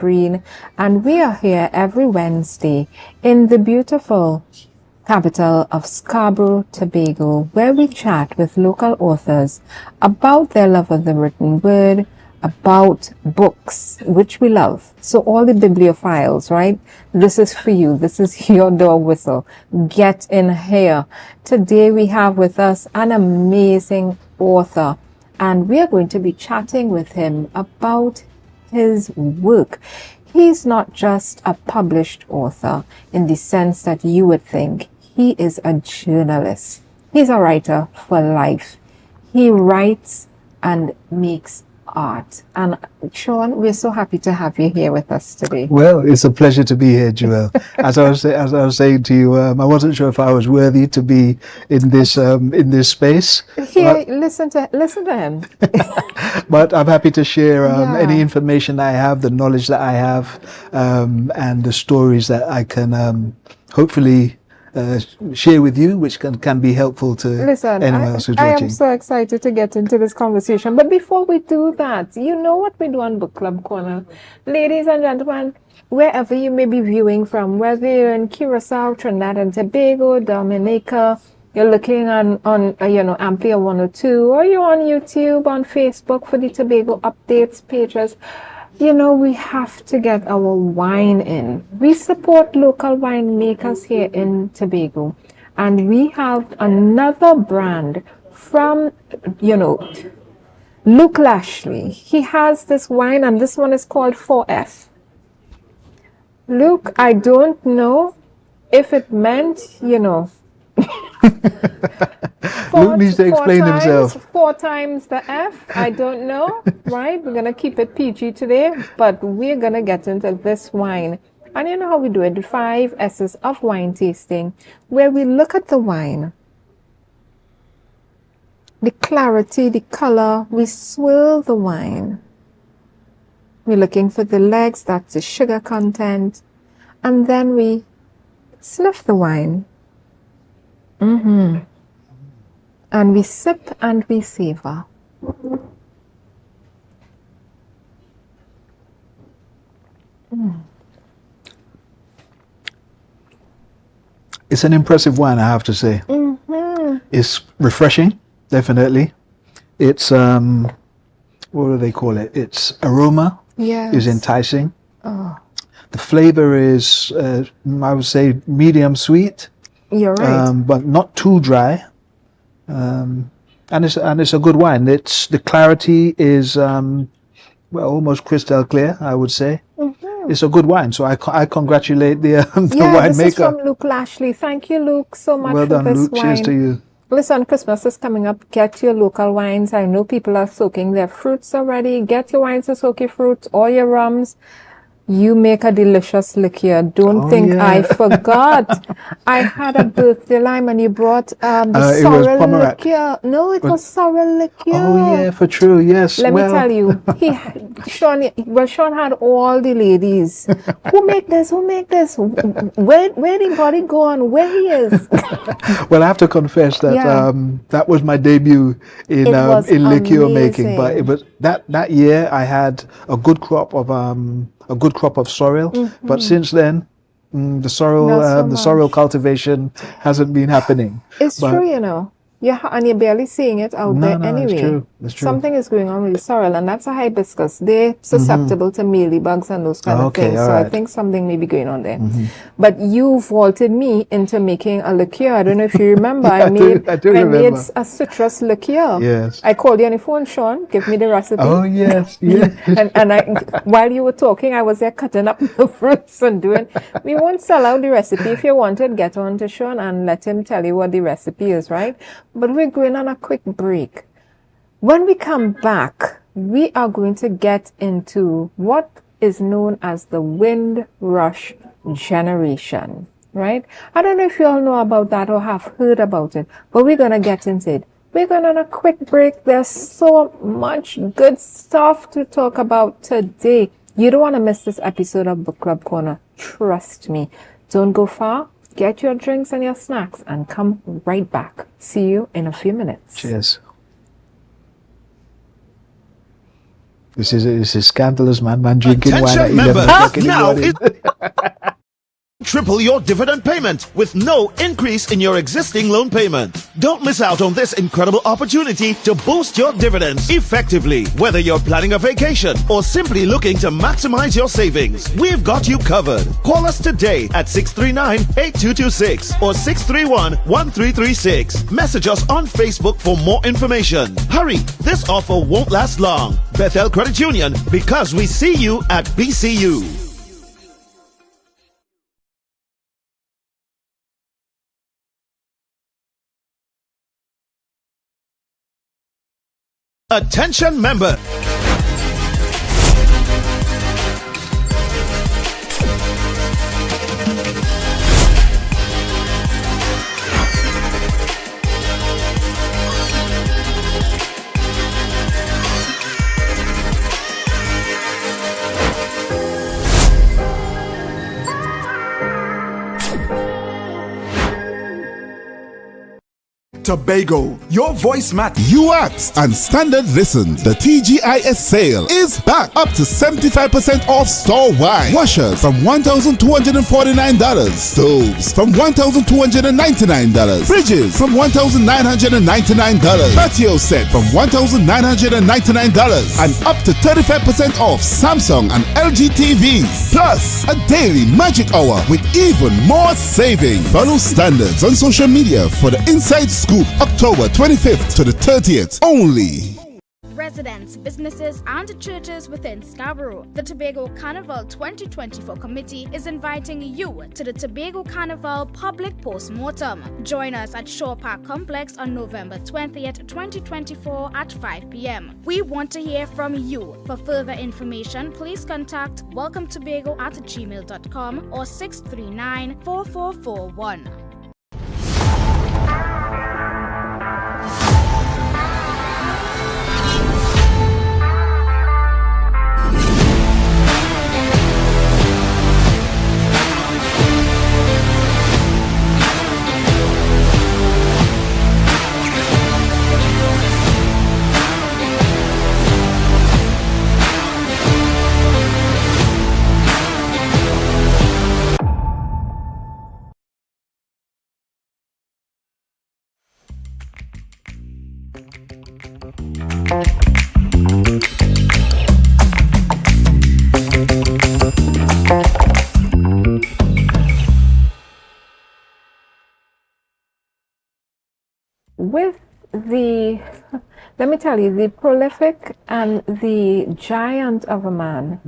Greene, and we are here every Wednesday in the beautiful capital of Scarborough, Tobago, where we chat with local authors about their love of the written word, about books, which we love. So all the bibliophiles, right? This is for you. This is your dog whistle. Get in here. Today we have with us an amazing author, and we are going to be chatting with him about his work. He's not just a published author in the sense that you would think. He is a journalist. He's a writer for life. He writes and makes art. And Shaun, we're so happy to have you here with us today. Well, it's a pleasure to be here, Joelle. As I was saying to you, I wasn't sure if I was worthy to be in this space. Here, listen to him. But I'm happy to share any information that I have, the knowledge that I have, and the stories that I can hopefully share with you, which can be helpful to anyone else who's watching. I am so excited to get into this conversation. But before we do that, you know what we do on Book Club Corner. Ladies and gentlemen, wherever you may be viewing from, whether you're in Curacao, Trinidad and Tobago, Dominica, you're looking on Amplia 102, or you're on YouTube, on Facebook for the Tobago updates pages. You know, we have to get our wine in. We support local winemakers here in Tobago. And we have another brand from, Luke Lashley. He has this wine, and this one is called 4F. Luke, I don't know if it meant, Luke needs to explain himself. 4 times the F, I don't know, right? We're going to keep it PG today, but we're going to get into this wine. And you know how we do it, the 5 S's of wine tasting, where we look at the wine, the clarity, the color, we swirl the wine. We're looking for the legs, that's the sugar content, and then we sniff the wine. And we sip and we savor. It's an impressive wine, I have to say. It's refreshing, definitely. It's what do they call it? Its aroma is enticing. The flavor is, I would say, medium sweet. You're right. But not too dry. And it's a good wine. The clarity is almost crystal clear, I would say. It's a good wine, so I congratulate the winemaker. This is from Luke Lashley. Thank you, Luke, so much for this Luke. wine. Cheers to you. Listen, Christmas is coming up. Get your local wines. I know people are soaking their fruits already. Get your wines to soak your fruits or your rums. You make a delicious liqueur. Don't think I forgot. I had a birthday lime and you brought the sorrel liqueur. No, it was sorrel liqueur. Oh yeah, for true, yes. Let me tell you, Shaun had all the ladies. Who make this? Who make this? Where the body go on? Where he is? Well, I have to confess that that was my debut in liqueur making. But it was that year I had a good crop of sorrel, but since then the sorrel cultivation hasn't been happening. It's true, and you're barely seeing it out there anyway. It's true. Something is going on with the sorrel, and that's a hibiscus. They're susceptible to mealybugs and those kind of things. So I think something may be going on there. But you vaulted me into making a liqueur. I don't know if you remember. I made a citrus liqueur. Yes. I called you on the phone, Shaun. Give me the recipe. Oh yes. and while you were talking, I was there cutting up the fruits and doing. We won't sell out the recipe. If you wanted, get on to Shaun and let him tell you what the recipe is, right? But we're going on a quick break. When we come back, we are going to get into what is known as the Windrush generation, right? I don't know if you all know about that or have heard about it, but we're going to get into it. We're going on a quick break. There's so much good stuff to talk about today. You don't want to miss this episode of Book Club Corner. Trust me. Don't go far. Get your drinks and your snacks and come right back. See you in a few minutes. Cheers. This is scandalous, man. Man drinking wine at Attention 11 members, o'clock in the now morning. triple your dividend payment with no increase in your existing loan payment. Don't miss out on this incredible opportunity to boost your dividends effectively. Whether you're planning a vacation or simply looking to maximize your savings, we've got you covered. Call us today at 639-8226 or 631-1336. Message us on Facebook for more information. Hurry, this offer won't last long. Bethel Credit Union, because we see you at BCU. Attention member. Tobago, your voice matters. UX and standard listen. The TGIS sale is back, up to 75% off store-wide. Washers from $1,249. Stoves from $1,299. Fridges from $1,999. Patio set from $1,999. And up to 35% off Samsung and LG TVs. Plus a daily magic hour with even more savings. Follow standards on social media for the inside scoop. October 25th to the 30th only. Residents, businesses and churches within Scarborough. The Tobago Carnival 2024 Committee is inviting you to the Tobago Carnival Public Postmortem. Join us at Shore Park Complex on November 20th, 2024 at 5 p.m. We want to hear from you. For further information, please contact welcometobago@gmail.com or 639-4441. With let me tell you, the prolific and the giant of a man,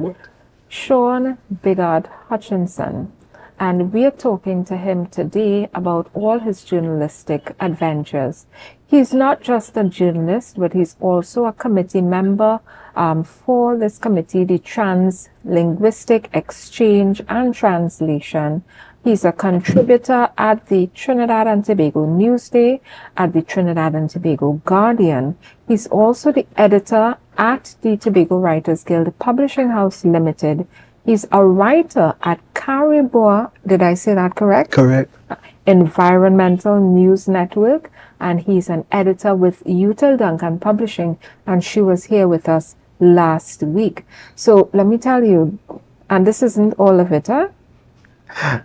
Shaun Biggart-Hutchinson, and we're talking to him today about all his journalistic adventures. He's not just a journalist, but he's also a committee member for this committee, the Trans-Linguistic Exchange and Translation. He's a contributor at the Trinidad and Tobago Newsday, at the Trinidad and Tobago Guardian. He's also the editor at the Tobago Writers Guild Publishing House Limited. He's a writer at Caribou, did I say that correct? Correct. Environmental News Network, and he's an editor with Util Duncan Publishing, and she was here with us last week. So let me tell you, and this isn't all of it, huh?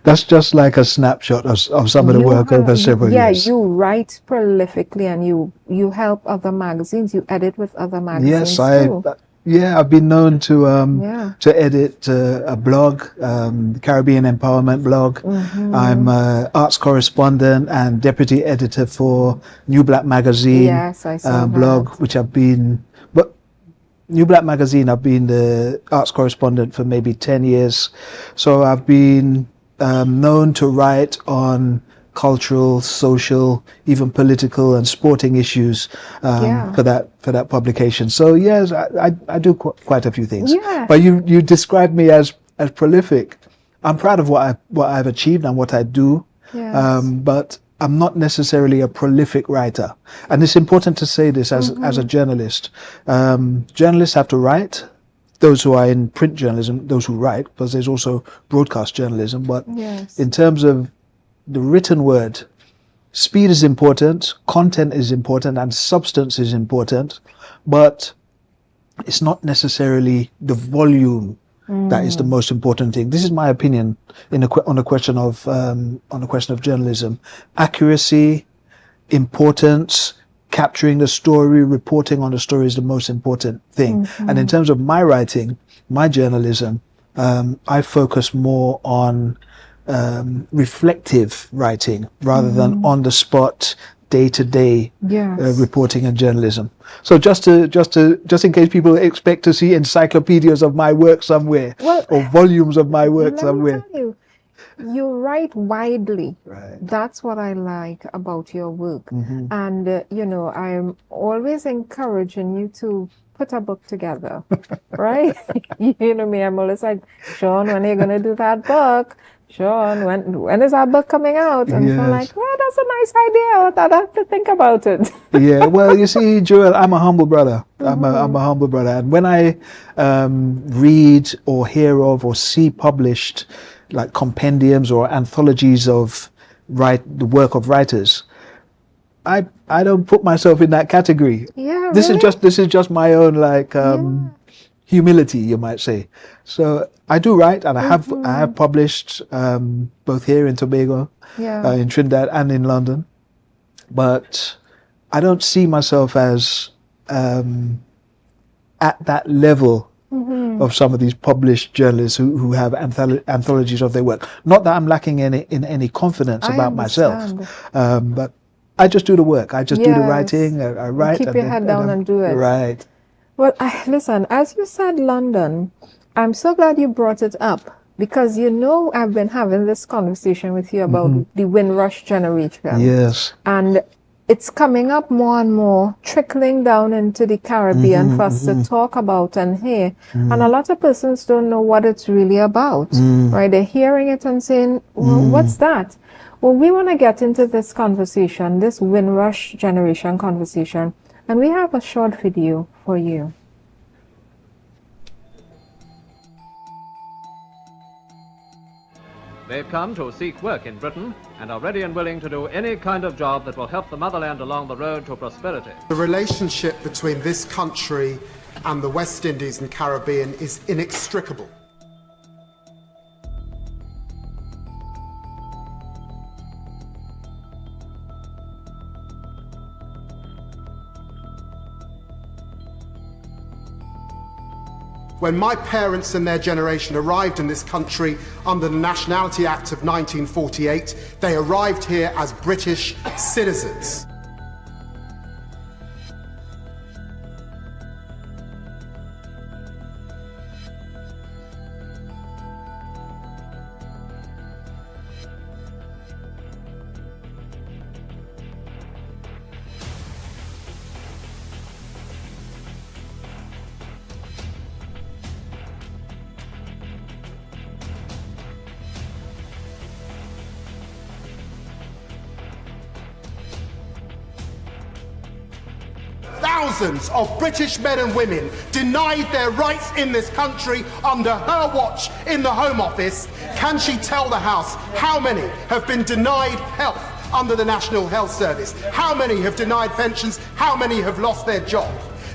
That's just like a snapshot of some of the work over several years. Yeah, you write prolifically and you help other magazines. You edit with other magazines too. I've been known to edit a blog, the Caribbean Empowerment blog. I'm an arts correspondent and deputy editor for New Black Magazine. Yes, I saw blog, that. which I've been. But New Black Magazine, I've been the arts correspondent for maybe 10 years. So I've been known to write on cultural, social, even political and sporting issues for that publication. So yes, I do quite a few things. Yeah. But you described me as prolific. I'm proud of what I've achieved and what I do. Yes. But I'm not necessarily a prolific writer. And it's important to say this as a journalist. Journalists have to write. Those who are in print journalism, those who write, because there's also broadcast journalism. But in terms of the written word, speed is important, content is important, and substance is important. But it's not necessarily the volume that is the most important thing. This is my opinion on the question of journalism. Accuracy, importance, capturing the story, reporting on the story is the most important thing. And in terms of my writing, my journalism, I focus more on reflective writing rather than on the spot, day-to-day reporting and journalism. So just in case people expect to see encyclopedias of my work somewhere, or volumes of my work somewhere. Let me tell you, you write widely. Right. That's what I like about your work. And, you know, I'm always encouraging you to put a book together, right? You know me, I'm always like, Shaun, when are you going to do that book? Shaun, when is our book coming out? And so I'm like, well, that's a nice idea. I'd have to think about it. Yeah, well, you see, Joel, I'm a humble brother. I'm a humble brother. And when I read or hear of or see published like compendiums or anthologies of the work of writers, I don't put myself in that category. Yeah, This really? is just my own like humility, you might say. So I do write, and I have published both here in Tobago, in Trinidad, and in London. But I don't see myself as at that level of some of these published journalists who have anthologies of their work. Not that I'm lacking in any confidence about myself, but I just do the work. I just do the writing. I write. Keep your head down and do it. Right. Well, listen, as you said, London, I'm so glad you brought it up, because, you know, I've been having this conversation with you about the Windrush generation. Yes. And it's coming up more and more, trickling down into the Caribbean for us to talk about and hear. And a lot of persons don't know what it's really about, right? They're hearing it and saying, well, what's that? Well, we want to get into this conversation, this Windrush generation conversation, and we have a short video for you. They've come to seek work in Britain and are ready and willing to do any kind of job that will help the motherland along the road to prosperity. The relationship between this country and the West Indies and Caribbean is inextricable. When my parents and their generation arrived in this country under the Nationality Act of 1948, they arrived here as British citizens. Thousands of British men and women denied their rights in this country under her watch in the Home Office. Can she tell the House how many have been denied health under the National Health Service? How many have denied pensions? How many have lost their job?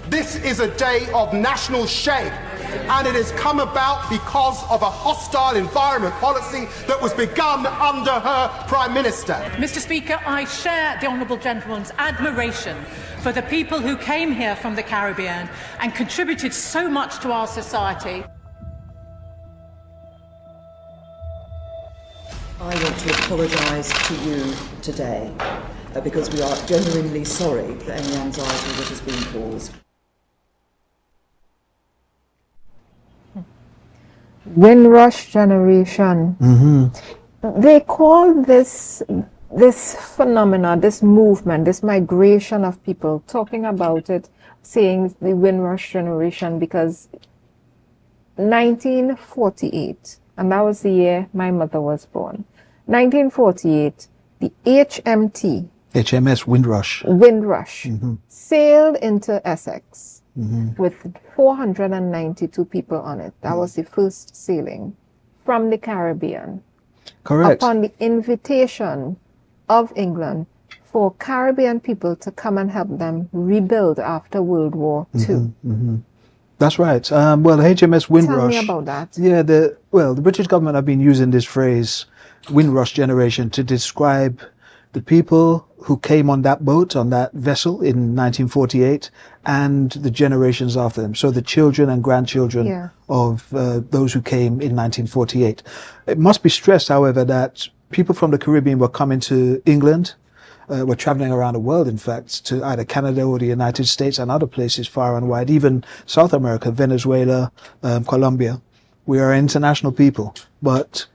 This is a day of national shame, and it has come about because of a hostile environment policy that was begun under her Prime Minister. Mr. Speaker, I share the Honourable Gentleman's admiration for the people who came here from the Caribbean and contributed so much to our society. I want to apologise to you today because we are genuinely sorry for any anxiety that has been caused. Windrush generation. They call this phenomena, this movement, this migration of people, talking about it, saying the Windrush generation, because 1948, and that was the year my mother was born. 1948, the HMS Windrush sailed into Essex with 492 people on it. That was the first sailing from the Caribbean. Correct. Upon the invitation of England for Caribbean people to come and help them rebuild after World War II. That's right. Well, the HMS Windrush. Tell me about that. Yeah, the British government have been using this phrase, Windrush generation, to describe the people who came on that boat, on that vessel in 1948, and the generations after them. So the children and grandchildren of those who came in 1948. It must be stressed, however, that people from the Caribbean were coming to England, were traveling around the world, in fact, to either Canada or the United States and other places far and wide, even South America, Venezuela, Colombia. We are international people, but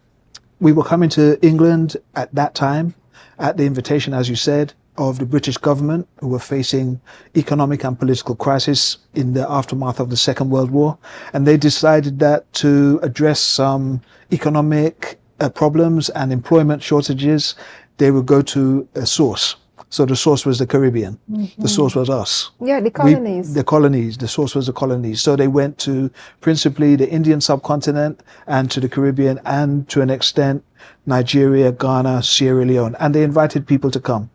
we were coming to England at that time at the invitation, as you said, of the British government, who were facing economic and political crisis in the aftermath of the Second World War. And they decided that to address some economic problems and employment shortages, they would go to a source. So the source was the Caribbean. The source was us. Yeah, the colonies. The colonies. The source was the colonies. So they went to principally the Indian subcontinent and to the Caribbean and to an extent Nigeria, Ghana, Sierra Leone. And they invited people to come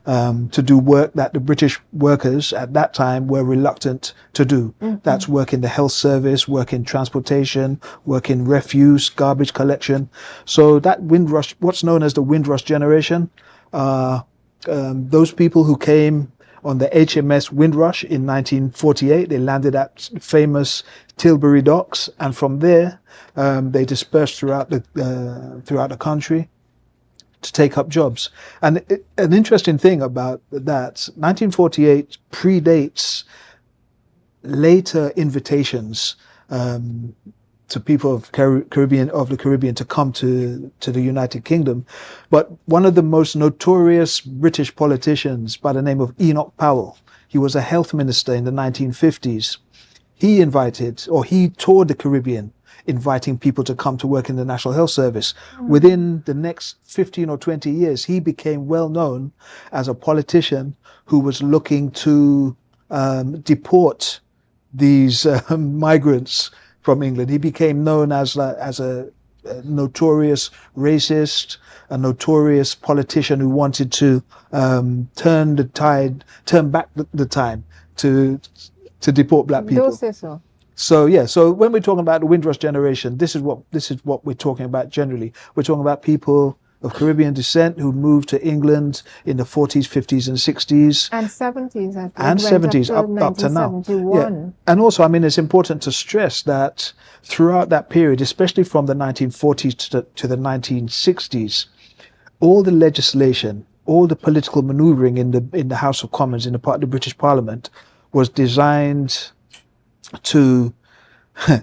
to do work that the British workers at that time were reluctant to do. That's work in the health service, work in transportation, work in refuse, garbage collection. So that Windrush, what's known as the Windrush generation, those people who came on the HMS Windrush in 1948, they landed at famous Tilbury docks, and from there they dispersed throughout the country to take up jobs. And an interesting thing about that, 1948 predates later invitations to people of the Caribbean to come to the United Kingdom. But one of the most notorious British politicians by the name of Enoch Powell, he was a health minister in the 1950s. He toured the Caribbean, inviting people to come to work in the National Health Service. Within the next 15 or 20 years, he became well known as a politician who was looking to deport these migrants from England. He became known as a notorious racist, a notorious politician who wanted to turn back the time to deport black people. Don't say so. So when we're talking about the Windrush generation, this is what we're talking about generally. We're talking about people of Caribbean descent who moved to England in the 40s, 50s and 60s. And 70s. I think. And 70s up to now. Yeah. And also, I mean, it's important to stress that throughout that period, especially from the 1940s to the 1960s, all the legislation, all the political maneuvering in the House of Commons, in the British Parliament, was designed to,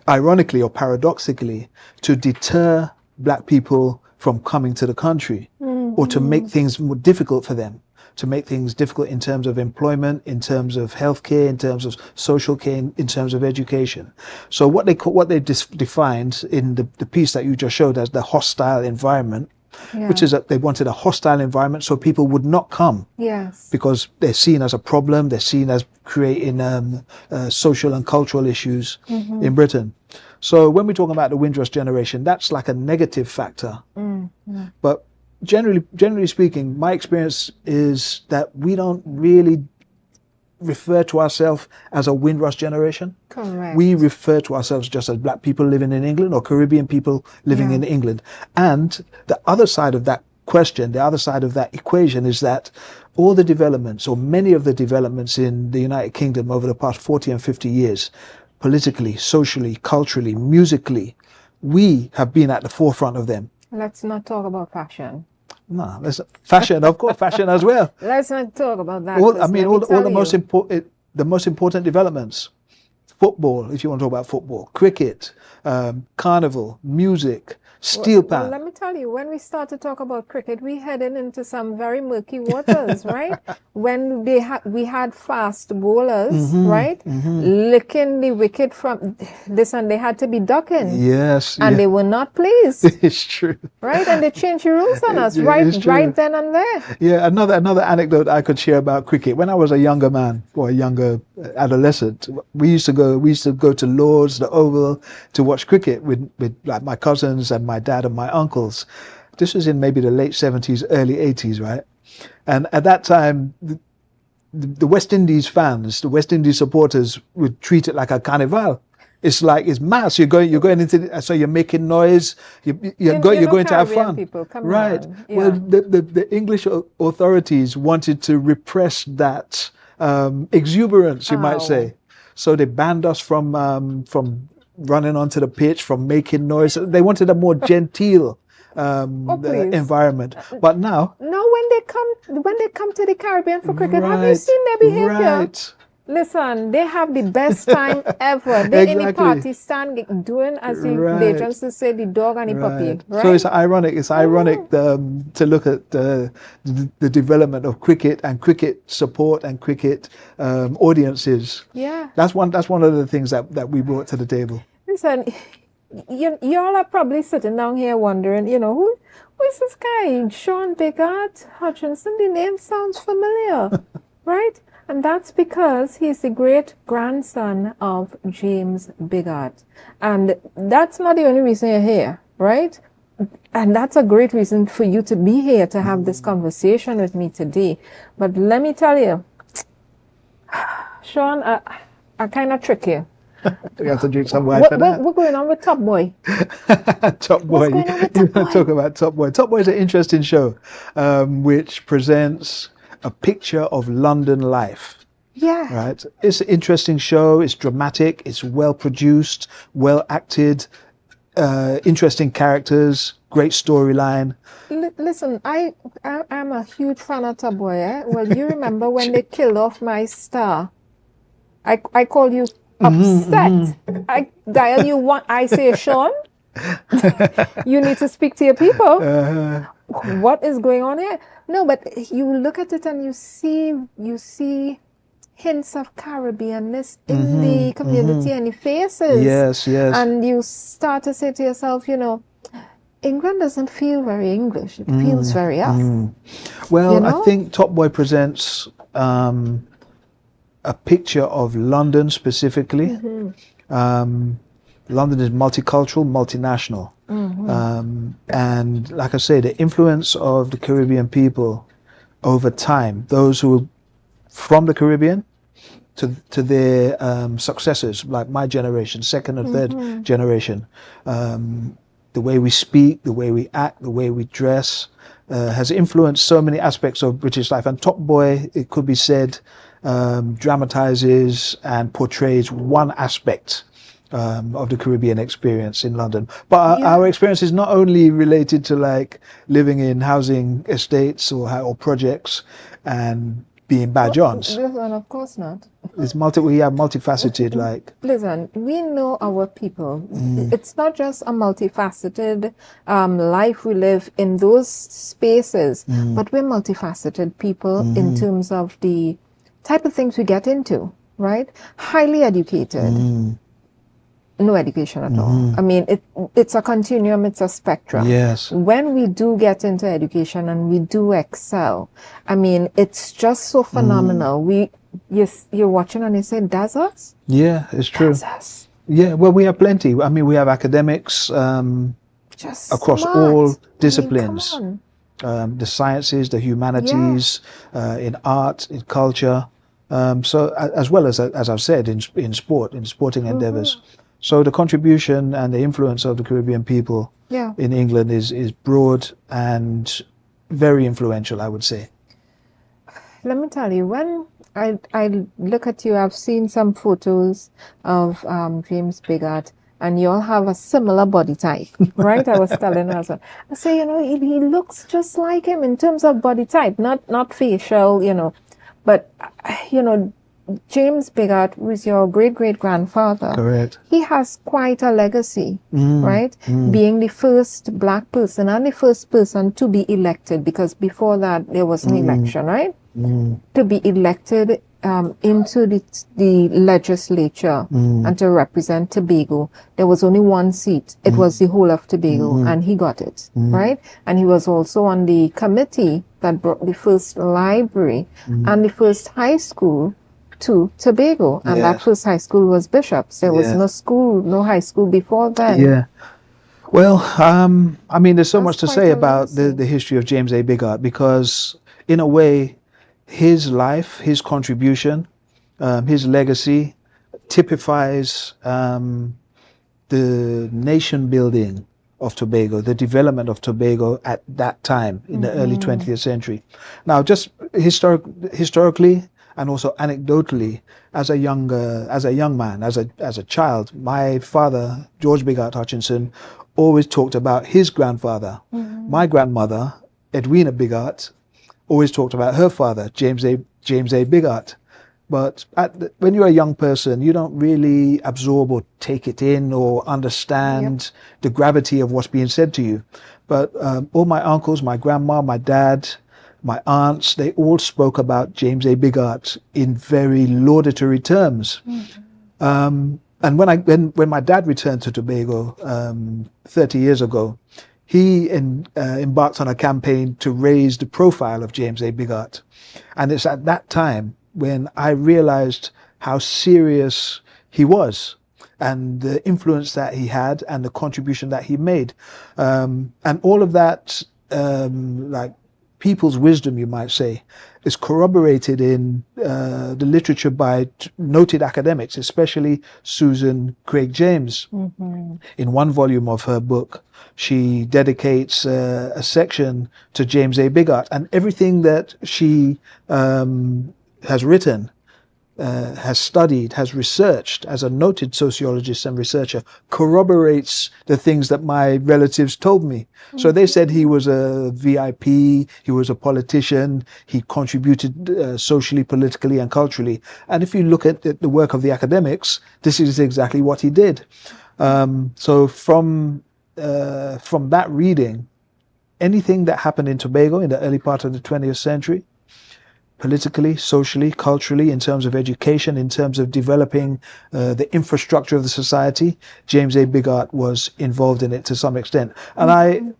ironically or paradoxically, to deter black people from coming to the country, or to make things more difficult for them, to make things difficult in terms of employment, in terms of healthcare, in terms of social care, in terms of education. So what they defined in the piece that you just showed as the hostile environment, which is that they wanted a hostile environment so people would not come. Yes. Because they're seen as a problem, they're seen as creating social and cultural issues in Britain. So when we're talking about the Windrush generation, that's like a negative factor. But generally speaking, my experience is that we don't really refer to ourselves as a Windrush generation. Correct. We refer to ourselves just as black people living in England or Caribbean people living in England. And the other side of that question, the other side of that equation is that all the developments, or many of the developments in the United Kingdom over the past 40 and 50 years, politically, socially, culturally, musically, we have been at the forefront of them. Let's not talk about fashion. No, fashion, of course, fashion as well. Let's not talk about that. All the most important developments. Football, if you want to talk about football, cricket, carnival, music, steel pan. Well, let me tell you, when we start to talk about cricket, we headed into some very murky waters, right? When we had fast bowlers, right? Licking the wicket from this, and they had to be ducking. Yes. And they were not pleased. It's true. Right? And they changed the rules on us right then and there. Yeah, another anecdote I could share about cricket. When I was a younger man or a younger adolescent, we used to go to Lord's, the Oval, to watch cricket with like my cousins and my dad and my uncles. This was in maybe the late 70s, early 80s, right? And at that time, the West Indies fans, the West Indies supporters would treat it like a carnival. It's like it's mass. You're going into so you're making noise. You're going to have fun. People, come right. on. Yeah. Well, the English authorities wanted to repress that exuberance, you might say. So they banned us from running onto the pitch, from making noise. They wanted a more genteel environment. But now, when they come to the Caribbean for cricket, have you seen their behavior? Right. Listen, they have the best time ever. They in the party stand doing as they just say the dog and the puppy. Right? So it's ironic. It's ironic to look at the development of cricket and cricket support and cricket audiences. Yeah, that's one of the things that we brought to the table. Listen, y'all are probably sitting down here wondering, who is this guy? Shaun Biggart-Hutchinson. The name sounds familiar, right? And that's because he's the great-grandson of James Biggart. And that's not the only reason you're here, right? And that's a great reason for you to be here, to have this conversation with me today. But let me tell you, Shaun, I kind of trick you. You have to drink some wine for that. What's going on with Top Boy? Top Boy. What's going on with Top Boy? Talk about Top Boy. Top Boy is an interesting show, which presents a picture of London life. Yeah. Right. It's an interesting show. It's dramatic. It's well produced, well acted, interesting characters, great storyline. Listen, I'm a huge fan of Top Boy. Well, you remember when they killed off my star? I called you upset. I dial you one. I say, Shaun, you need to speak to your people. What is going on here? No, but you look at it and you see hints of Caribbeanness in the community and the faces. Yes. And you start to say to yourself, England doesn't feel very English. It feels very us. Well, I think Top Boy presents a picture of London specifically. London is multicultural, multinational. And like I say, the influence of the Caribbean people over time, those who are from the Caribbean to their successors, like my generation, second and third generation, the way we speak, the way we act, the way we dress, has influenced so many aspects of British life. And Top Boy, it could be said, dramatizes and portrays one aspect of the Caribbean experience in London. But our experience is not only related to like living in housing estates or projects and being bad Johns. Listen, of course not. It's we have multifaceted like. Listen, we know our people. It's not just a multifaceted life we live in those spaces, but we're multifaceted people in terms of the type of things we get into, right? Highly educated. No education at all. I mean, it's a continuum, it's a spectrum. Yes. When we do get into education and we do excel, I mean, it's just so phenomenal. You're watching and you say, that's us? Yeah, it's true. That's us. Yeah, well, we have plenty. I mean, we have academics just across smart. all disciplines. I mean, come on. The sciences, the humanities, in art, in culture. So as well as I've said, in sporting endeavors. So the contribution and the influence of the Caribbean people in England is broad and very influential, I would say. Let me tell you, when I look at you, I've seen some photos of James Biggart, and you all have a similar body type, right? I was telling her, I say, he looks just like him in terms of body type, not facial, but, James Biggart was your great-great-grandfather. Correct. He has quite a legacy, right? Being the first black person and the first person to be elected, because before that there was an election, right? To be elected into the legislature and to represent Tobago. There was only one seat. It was the whole of Tobago, and he got it, right? And he was also on the committee that brought the first library and the first high school to Tobago, and that first high school was Bishop's. There was no high school before then. Yeah. Well, I mean, there's so much to say about the history of James A. Biggart, because in a way, his life, his contribution, his legacy typifies the nation building of Tobago, the development of Tobago at that time in the early 20th century. Now, just historically and also anecdotally, as a young man, as a child, my father, George Biggart-Hutchinson, always talked about his grandfather. My grandmother, Edwina Biggart, always talked about her father, James A. Biggart. But when you're a young person, you don't really absorb or take it in or understand the gravity of what's being said to you. But all my uncles, my grandma, my dad, my aunts, they all spoke about James A. Biggart in very laudatory terms. And when my dad returned to Tobago 30 years ago, he embarked on a campaign to raise the profile of James A. Biggart. And it's at that time when I realized how serious he was and the influence that he had and the contribution that he made. And all of that, like people's wisdom, you might say, is corroborated in the literature by noted academics, especially Susan Craig James. In one volume of her book, she dedicates a section to James A. Biggart, and everything that she has written, has studied, has researched as a noted sociologist and researcher, corroborates the things that my relatives told me. So they said he was a VIP, he was a politician, he contributed socially, politically and culturally. And if you look at the work of the academics, this is exactly what he did. So from that reading, anything that happened in Tobago in the early part of the 20th century, politically, socially, culturally, in terms of education, in terms of developing the infrastructure of the society, James A. Biggart was involved in it to some extent. And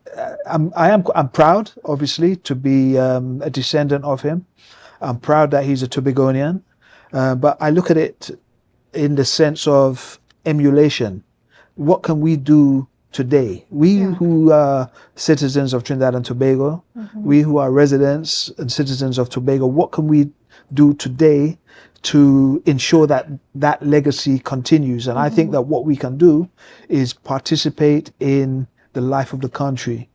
I'm proud, obviously, to be a descendant of him. I'm proud that he's a Tobagonian, but I look at it in the sense of emulation. What can we do today? We who are citizens of Trinidad and Tobago, we who are residents and citizens of Tobago, what can we do today to ensure that that legacy continues? And I think that what we can do is participate in the life of the country,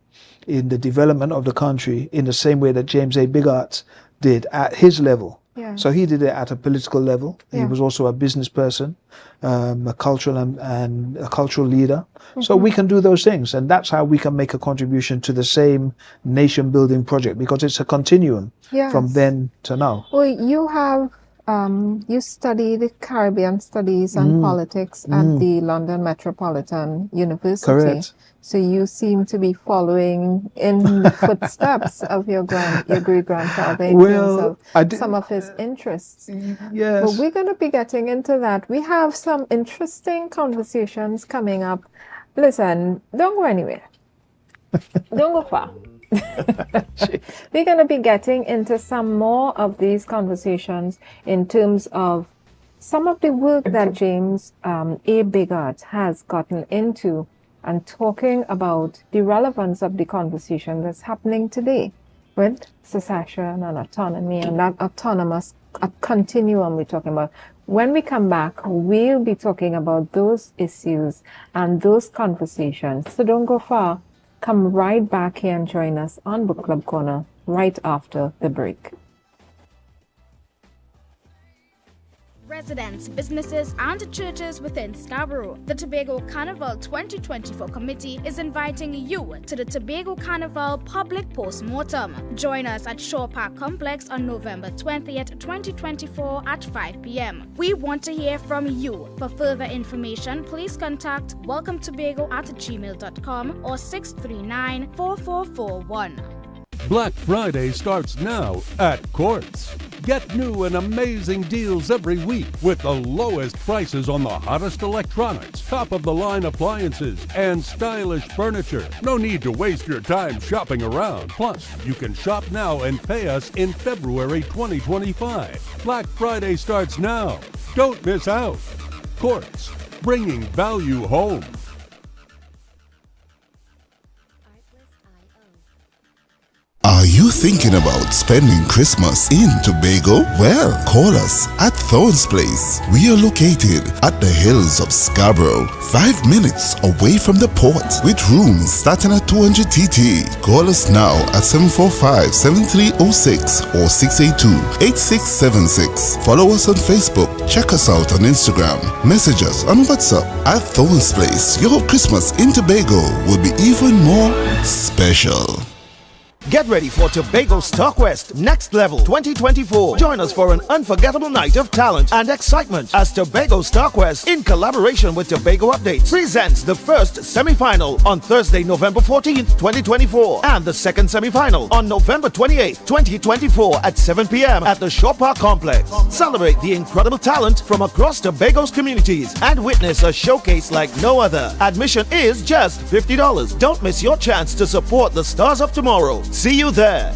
in the development of the country, in the same way that James A. Biggart did at his level. So he did it at a political level. He was also a business person, a cultural and a cultural leader. So we can do those things, and that's how we can make a contribution to the same nation building project, because it's a continuum from then to now. Well, you have you study the Caribbean Studies and Politics at the London Metropolitan University. Correct. So you seem to be following in the footsteps of your great-grandfather in terms of some of his interests. Yes. But we're going to be getting into that. We have some interesting conversations coming up. Listen, don't go anywhere. Don't go far. We're going to be getting into some more of these conversations in terms of some of the work that James A. Biggart has gotten into, and talking about the relevance of the conversation that's happening today with secession and autonomy and that autonomous continuum we're talking about. When we come back, we'll be talking about those issues and those conversations. So don't go far. Come right back here and join us on Book Club Corner right after the break. Residents, businesses and churches within Scarborough, the Tobago Carnival 2024 Committee is inviting you to the Tobago Carnival Public Postmortem. Join us at Shore Park Complex on November 20th, 2024 at 5 p.m. We want to hear from you. For further information, please contact welcometobago@gmail.com or 639-4441. Black Friday starts now at Courts. Get new and amazing deals every week with the lowest prices on the hottest electronics, top-of-the-line appliances, and stylish furniture. No need to waste your time shopping around. Plus, you can shop now and pay us in February 2025. Black Friday starts now. Don't miss out. Courts, bringing value home. Are you thinking about spending Christmas in Tobago? Well, call us at Thorns Place. We are located at the hills of Scarborough, 5 minutes away from the port, with rooms starting at 200 TT. Call us now at 745-7306 or 682-8676. Follow us on Facebook. Check us out on Instagram. Message us on WhatsApp at Thorns Place. Your Christmas in Tobago will be even more special. Get ready for Tobago Starquest Next Level 2024. Join us for an unforgettable night of talent and excitement as Tobago Starquest, in collaboration with Tobago Updates, presents the first semi-final on Thursday, November 14th, 2024, and the second semi-final on November 28th, 2024 at 7 p.m. at the Shore Park Complex. Celebrate the incredible talent from across Tobago's communities and witness a showcase like no other. Admission is just $50. Don't miss your chance to support the stars of tomorrow. See you there.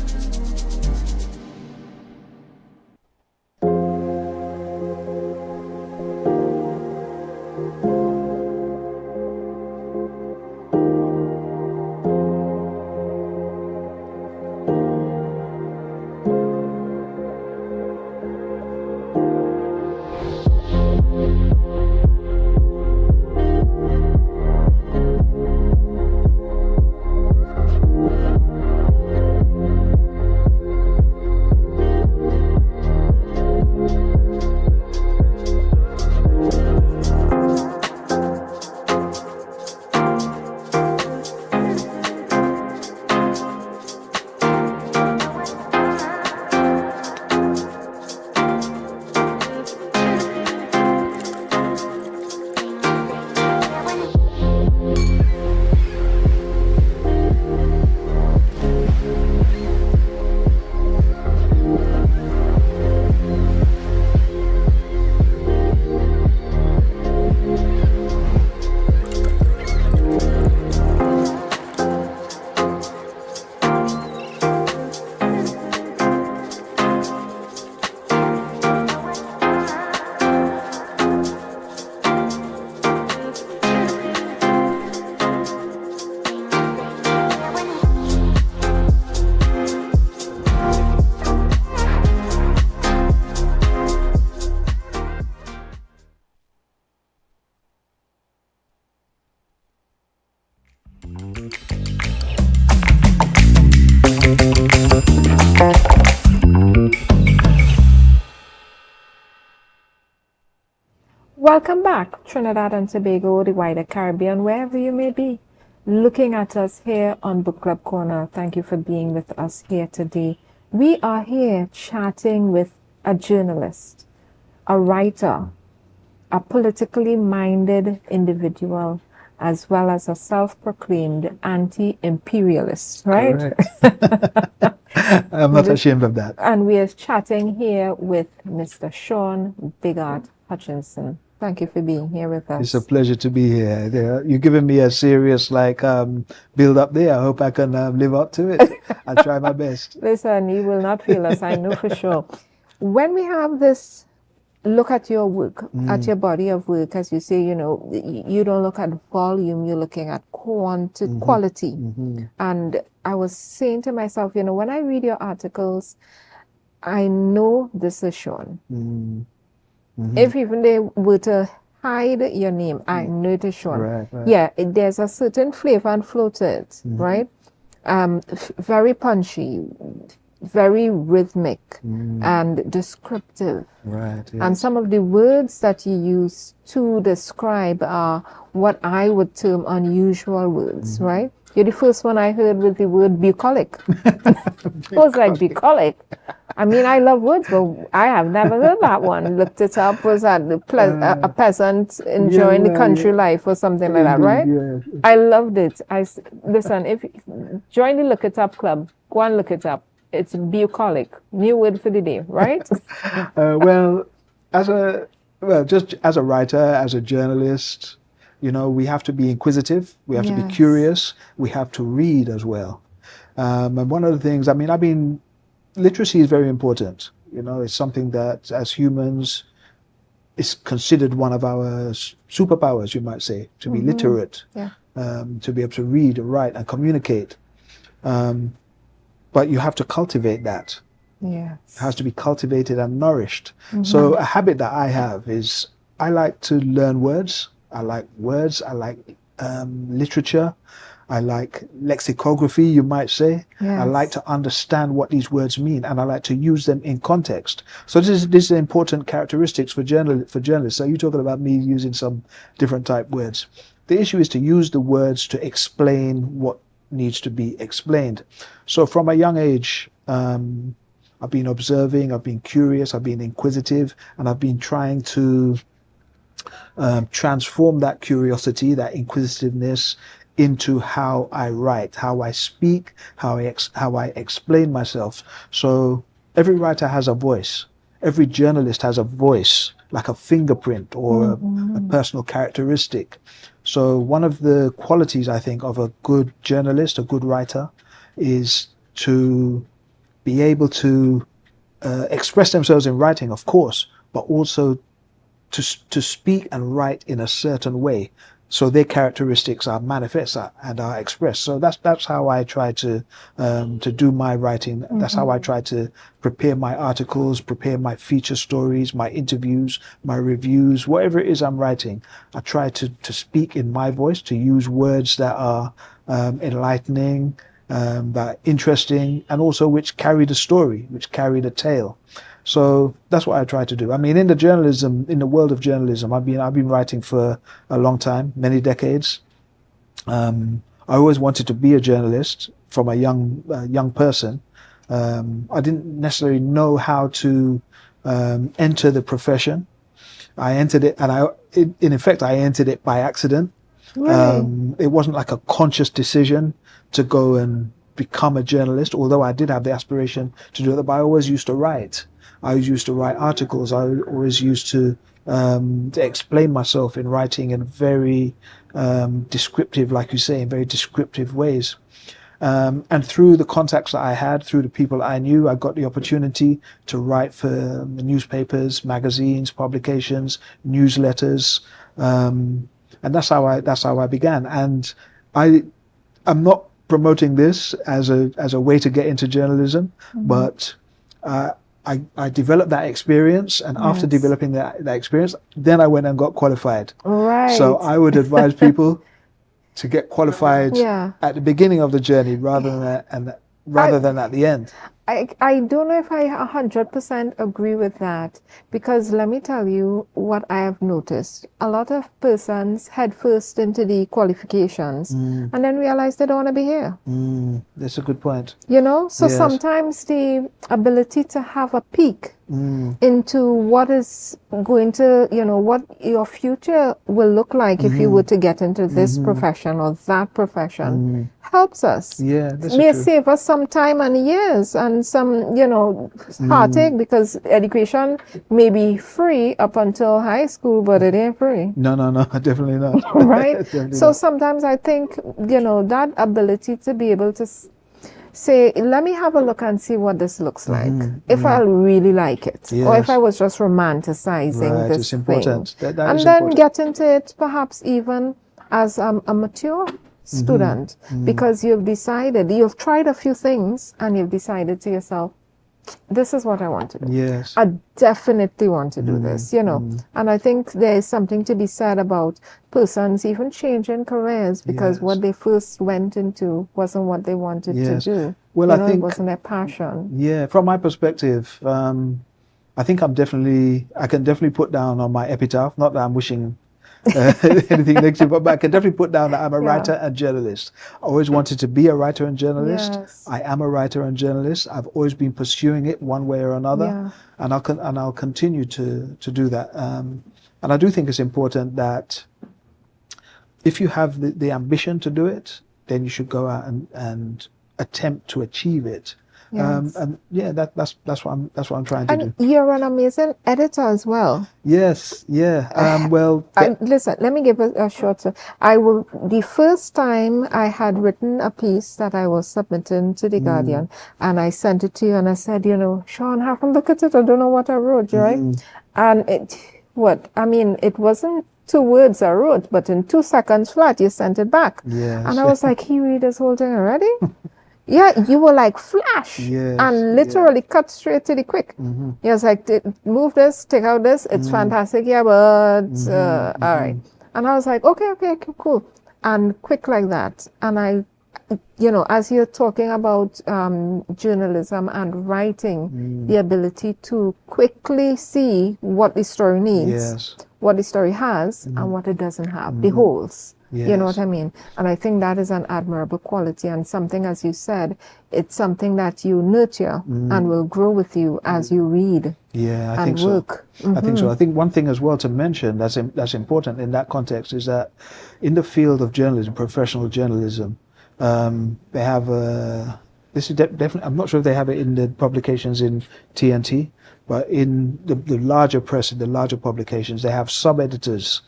Welcome back, Trinidad and Tobago, the wider Caribbean, wherever you may be, looking at us here on Book Club Corner. Thank you for being with us here today. We are here chatting with a journalist, a writer, a politically minded individual, as well as a self-proclaimed anti-imperialist, right? I'm not ashamed of that. And we are chatting here with Mr. Shaun Biggart-Hutchinson. Thank you for being here with us. It's a pleasure to be here. You're giving me a serious build up there. I hope I can live up to it. I'll try my best. Listen, you will not feel us, I know for sure. When we have this look at your work, at your body of work, as you say, you know, you don't look at volume, you're looking at quality. And I was saying to myself, you know, when I read your articles, I know this is Shaun. If even they were to hide your name, I know it is Shaun. Right. Yeah, there's a certain flavor and flow to it, right? Very punchy, very rhythmic and descriptive. Right. Yes. And some of the words that you use to describe are what I would term unusual words, right? You're the first one I heard with the word bucolic. It was like bucolic. I mean, I love words, but I have never heard that one. Looked it up, was that a peasant enjoying the country life or something like that, right? Yeah. I loved it. Listen, if join the Look It Up Club, go and look it up. It's bucolic, new word for the day, right? Just as a writer, as a journalist, you know, we have to be inquisitive, we have to be Yes. curious, we have to read as well. And one of the things, literacy is very important. You know, it's something that as humans is considered one of our superpowers, you might say, to be literate, Yeah. to be able to read, write, and communicate. but you have to cultivate that. Yes. It has to be cultivated and nourished. So a habit that I have is I like to learn words. I like words. I like literature. I like lexicography, you might say. Yes. I like to understand what these words mean, and I like to use them in context. So this is important characteristics for journalists. So you're talking about me using some different type words. The issue is to use the words to explain what needs to be explained. So from a young age, I've been observing, I've been curious, I've been inquisitive, and I've been trying to transform that curiosity, that inquisitiveness, into how I write, how I speak, how I explain myself. So every writer has a voice. Every journalist has a voice, like a fingerprint or a personal characteristic. So one of the qualities, I think, of a good journalist, a good writer, is to be able to express themselves in writing, of course, but also to speak and write in a certain way, so their characteristics are manifest and are expressed. So that's how I try to do my writing. That's how I try to prepare my articles, prepare my feature stories, my interviews, my reviews, whatever it is I'm writing. I try to speak in my voice, to use words that are enlightening, that are interesting, and also which carry the story, which carry the tale. So that's what I try to do. I mean, in the world of journalism, I've been writing for a long time, many decades. I always wanted to be a journalist from a young person. I didn't necessarily know how to enter the profession. I entered it, and in effect, I entered it by accident. Really? It wasn't like a conscious decision to go and become a journalist, although I did have the aspiration to do it, but I always used to write. I used to write articles. I always used to explain myself in writing in very descriptive, like you say, in very descriptive ways. And through the contacts that I had, through the people I knew, I got the opportunity to write for newspapers, magazines, publications, newsletters, and that's how I began. And I'm not promoting this as a way to get into journalism, but I developed that experience, and after developing that experience, then I went and got qualified. Right. So I would advise people to get qualified at the beginning of the journey rather than at the end. I don't know if I 100% agree with that, because let me tell you what I have noticed. A lot of persons head first into the qualifications and then realize they don't want to be here. That's a good point. You know, so Yes. sometimes the ability to have a peek into what is going to, what your future will look like if you were to get into this profession or that profession helps us. Yeah, that's May true. save us some time and years and some, heartache, because education may be free up until high school, but it ain't free. No, definitely not. Right? Definitely So not. sometimes I think, that ability to be able to say, let me have a look and see what this looks like. If I really like it, or if Yes. I was just romanticizing Right, this it's important. thing. That And is then important. get into it perhaps even as a mature student, because you've tried a few things and you've decided to yourself, this is what I want to do. Yes. I definitely want to do this, And I think there is something to be said about persons even changing careers because what they first went into wasn't what they wanted to do. Well, I think it wasn't their passion. Yeah, from my perspective, I think I can definitely put down on my epitaph, not that I'm wishing anything negative, but I can definitely put down that I'm a writer and journalist. I always wanted to be a writer and journalist. Yes. I am a writer and journalist. I've always been pursuing it one way or another, and I'll continue to do that. And I do think it's important that if you have the ambition to do it, then you should go out and attempt to achieve it. Yes. And yeah, that's what I'm trying to do. And you're an amazing editor as well. Yes, yeah. Listen, let me give a short. The first time I had written a piece that I was submitting to the Guardian, and I sent it to you, and I said, Shaun, have a look at it. I don't know what I wrote, right? And it wasn't 2 words I wrote, but in 2 seconds flat, you sent it back. Yes. And I was like, he read this whole thing already? Yeah, you were like flash, Yes, and literally cut straight to the quick. He was like, move this, take out this. It's fantastic, yeah, but all right. And I was like, okay, cool, and quick like that. And I, you know, as you're talking about journalism and writing, the ability to quickly see what the story needs, what the story has, and what it doesn't have, the holes. You know what I mean? And I think that is an admirable quality, and something, as you said, it's something that you nurture and will grow with you as you read. Yeah, I and think work. so. I think so. I think one thing as well to mention that's important in that context is that in the field of journalism, professional journalism, they have this is definitely, I'm not sure if they have it in the publications in TNT, but in the larger press, in the larger publications, they have sub-editors.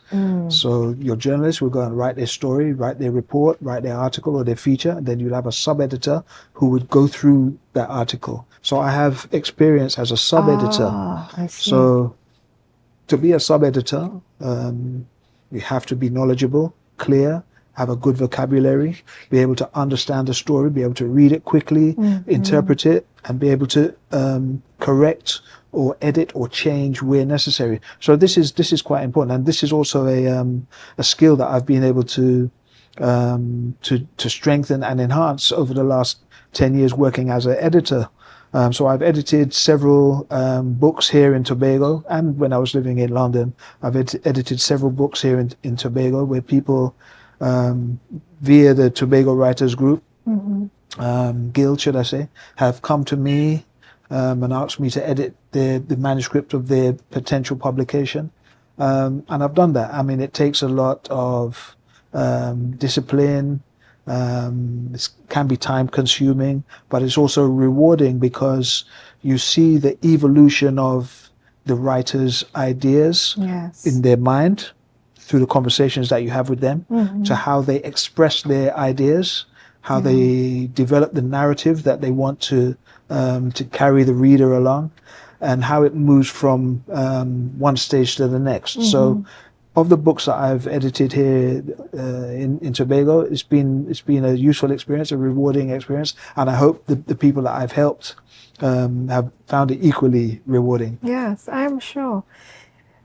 So your journalist will go and write their story, write their report, write their article or their feature, and then you'll have a sub-editor who would go through that article. So I have experience as a sub-editor. I see. So to be a sub-editor, you have to be knowledgeable, clear, have a good vocabulary, be able to understand the story, be able to read it quickly, interpret it, and be able to correct or edit or change where necessary. So this is quite important, and this is also a skill that I've been able to strengthen and enhance over the last 10 years working as an editor. So I've edited several books here in Tobago, and when I was living in London, I've edited several books here in Tobago where people via the Tobago Writers Group, guild should I say, have come to me and asked me to edit the manuscript of their potential publication, and I've done that. I mean, it takes a lot of discipline. It can be time consuming, but it's also rewarding because you see the evolution of the writer's ideas in their mind through the conversations that you have with them, to how they express their ideas, how they develop the narrative that they want to carry the reader along, and how it moves from one stage to the next. So of the books that I've edited here in Tobago, it's been a useful experience, a rewarding experience, and I hope the people that I've helped have found it equally rewarding. Yes, I'm sure.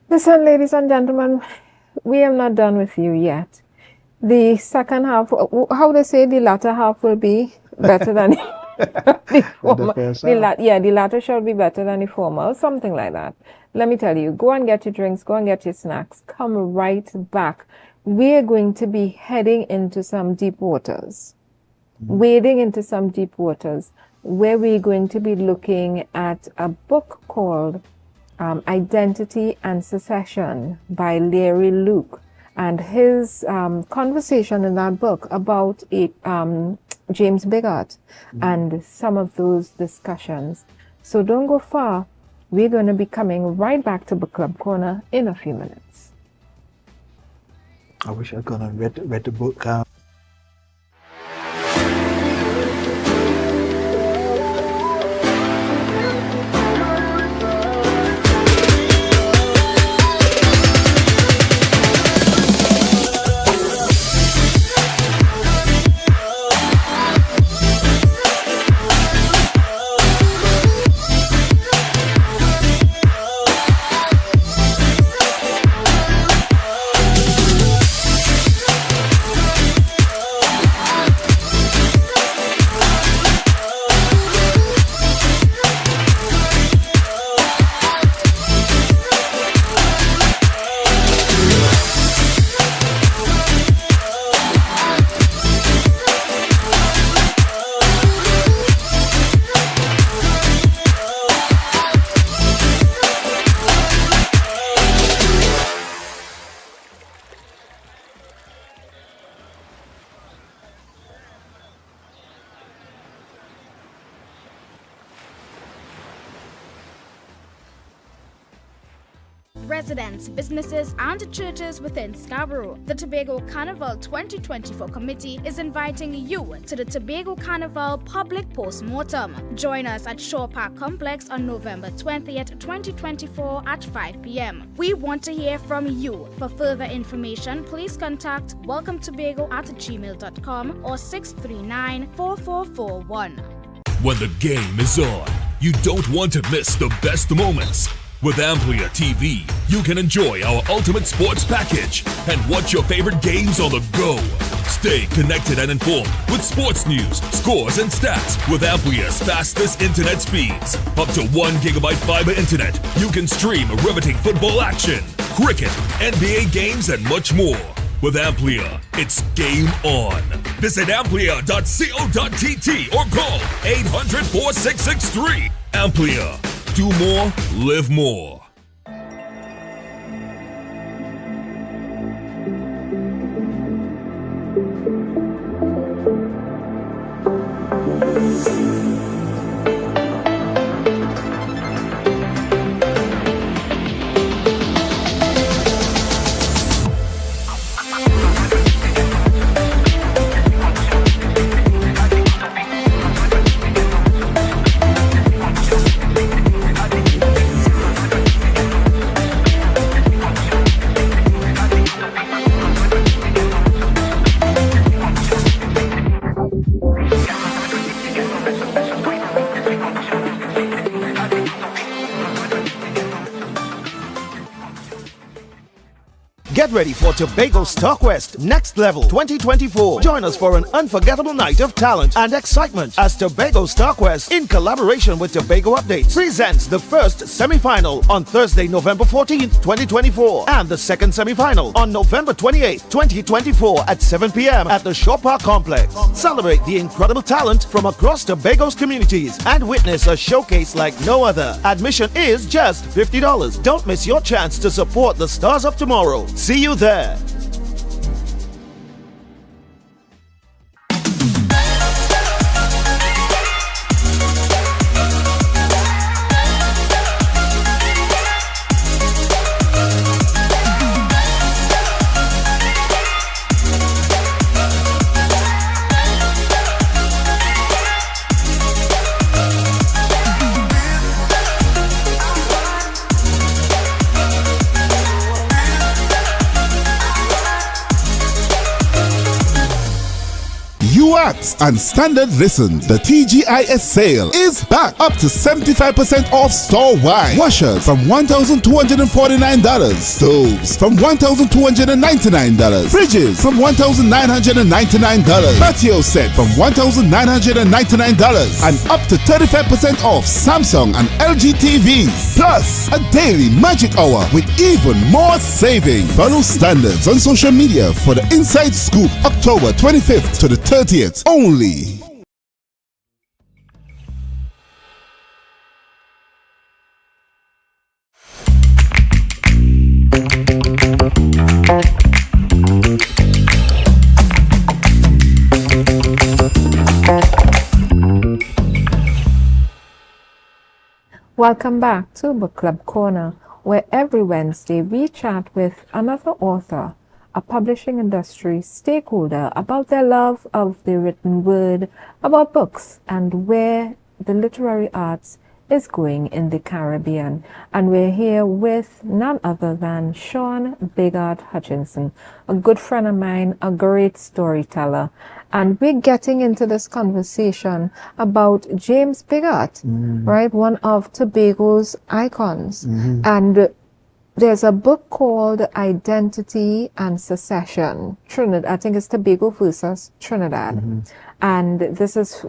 Listen, ladies and gentlemen, we are not done with you yet. The second half, how they say, the latter half will be better than the former. The latter shall be better than the former, or something like that. Let me tell you, go and get your drinks, go and get your snacks, come right back. We're going to be heading into some deep waters, wading into some deep waters, where we're going to be looking at a book called Identity and Secession by Larry Luke, and his conversation in that book about James Biggart and some of those discussions. So don't go far. We're going to be coming right back to Book Club Corner in a few minutes. I wish I'd gone and read the book. residents, businesses, and churches within Scarborough. The Tobago Carnival 2024 committee is inviting you to the Tobago Carnival public post-mortem. Join us at Shaw Park Complex on November 20th, 2024 at 5 p.m. We want to hear from you. For further information, please contact welcometobago@gmail.com or 639-4441. When the game is on, you don't want to miss the best moments. With Amplia TV, you can enjoy our ultimate sports package and watch your favorite games on the go. Stay connected and informed with sports news, scores, and stats with Amplia's fastest internet speeds. Up to 1 gigabyte fiber internet, you can stream riveting football action, cricket, NBA games, and much more. With Amplia, it's game on. Visit amplia.co.tt or call 800-4663. Amplia. Do more, live more. Get ready for Tobago Starquest Next Level 2024. Join us for an unforgettable night of talent and excitement as Tobago Starquest, in collaboration with Tobago Updates, presents the first semi-final on Thursday, November 14th, 2024, and the second semi-final on November 28th, 2024 at 7 p.m. at the Shaw Park Complex. Celebrate the incredible talent from across Tobago's communities and witness a showcase like no other. Admission is just $50. Don't miss your chance to support the stars of tomorrow. See you there. And standard listen, the TGIS sale is back up to 75% off store-wide. Washers from $1,249. Stoves from $1,299. Fridges from $1,999. Patio set from $1,999. And up to 35% off Samsung and LG TVs. Plus a daily magic hour with even more savings. Follow standards on social media for the inside scoop. October 25th to the 30th only. Welcome back to Book Club Corner, where every Wednesday we chat with another author, a publishing industry stakeholder, about their love of the written word, about books, and where the literary arts is going in the Caribbean. And we're here with none other than Shaun Biggart-Hutchinson, a good friend of mine, a great storyteller. And we're getting into this conversation about James Biggart, right? One of Tobago's icons. And there's a book called Identity and Secession, Trinidad. I think it's Tobago versus Trinidad. And this is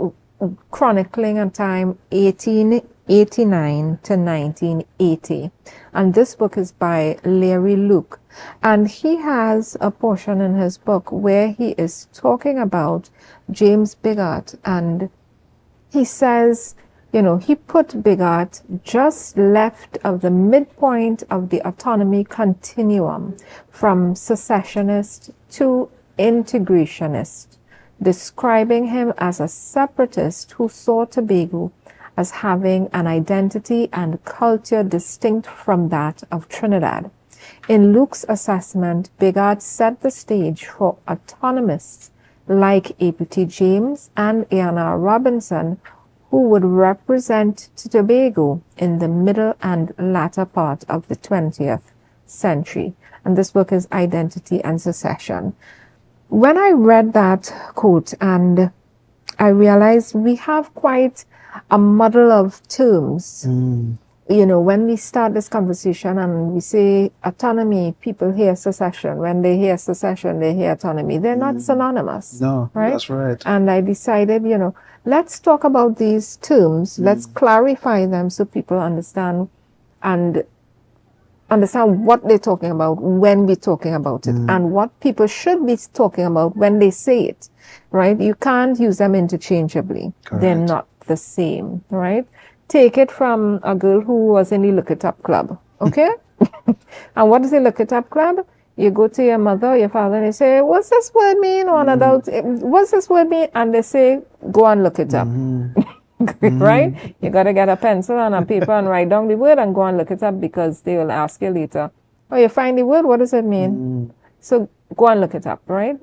chronicling a time 1889 to 1980. And this book is by Larry Luke. And he has a portion in his book where he is talking about James Biggart. And he says, you know, he put Biggart just left of the midpoint of the autonomy continuum from secessionist to integrationist, describing him as a separatist who saw Tobago as having an identity and culture distinct from that of Trinidad. In Luke's assessment, Biggart set the stage for autonomists like A.P.T. James and A.N.R. Robinson, who would represent Tobago in the middle and latter part of the 20th century. And this book is Identity and Secession. When I read that quote, and I realized we have quite a muddle of terms. You know, when we start this conversation and we say autonomy, people hear secession. When they hear secession, they hear autonomy. They're not synonymous. No, right? That's right. And I decided, you know, let's talk about these terms. Let's clarify them so people understand and understand what they're talking about when we're talking about it and what people should be talking about when they say it, right? You can't use them interchangeably. Correct. They're not the same, right? Take it from a girl who was in the Look It Up Club, okay? And what is the Look It Up Club? You go to your mother or your father and you say, what's this word mean? Or an adult, what's this word mean? And they say, go and look it up. Right? You got to get a pencil and a paper and write down the word and go and look it up, because they will ask you later, oh, you find the word, what does it mean? So go and look it up, right?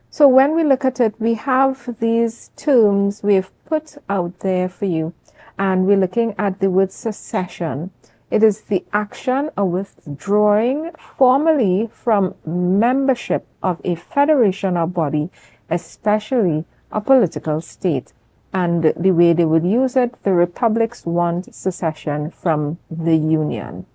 So when we look at it, we have these terms we've put out there for you, and we're looking at the word secession. It is the action of withdrawing formally from membership of a federation or body, especially a political state. And the way they would use it, the republics want secession from the union.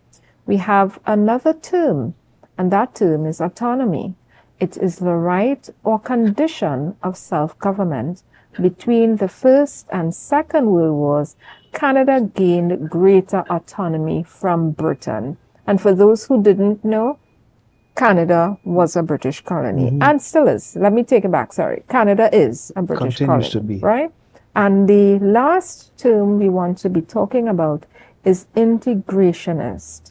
We have another term, and that term is autonomy. It is the right or condition of self-government. Between the First and Second World Wars, Canada gained greater autonomy from Britain. And for those who didn't know, Canada was a British colony and still is. Let me take it back, sorry. Canada is a British Continues colony, to be. right? And the last term we want to be talking about is integrationist.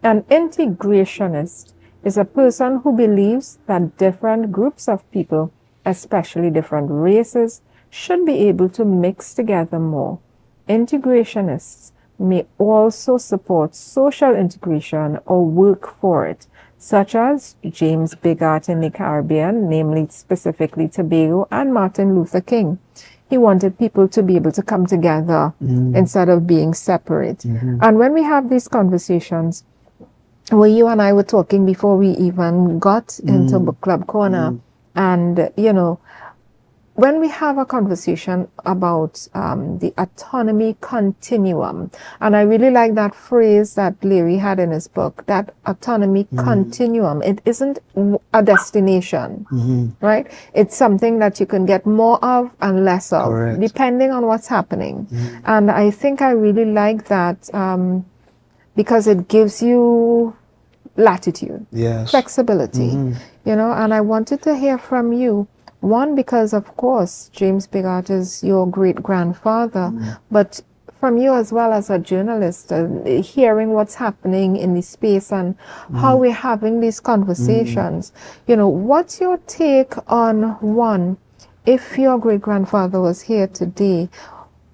An integrationist is a person who believes that different groups of people, especially different races, should be able to mix together more. Integrationists may also support social integration or work for it, such as James Biggart in the Caribbean, namely specifically Tobago, and Martin Luther King. He wanted people to be able to come together instead of being separate. And when we have these conversations, where you and I were talking before we even got into Book Club Corner, and, you know, when we have a conversation about the autonomy continuum, and I really like that phrase that Larry had in his book, that autonomy continuum. It isn't a destination, right? It's something that you can get more of and less of, Correct. depending on what's happening. And I think I really like that because it gives you latitude, flexibility, you know, and I wanted to hear from you. One, because of course, James Biggart is your great-grandfather, but from you as well as a journalist, hearing what's happening in the space and how we're having these conversations, you know, what's your take on, one, if your great-grandfather was here today,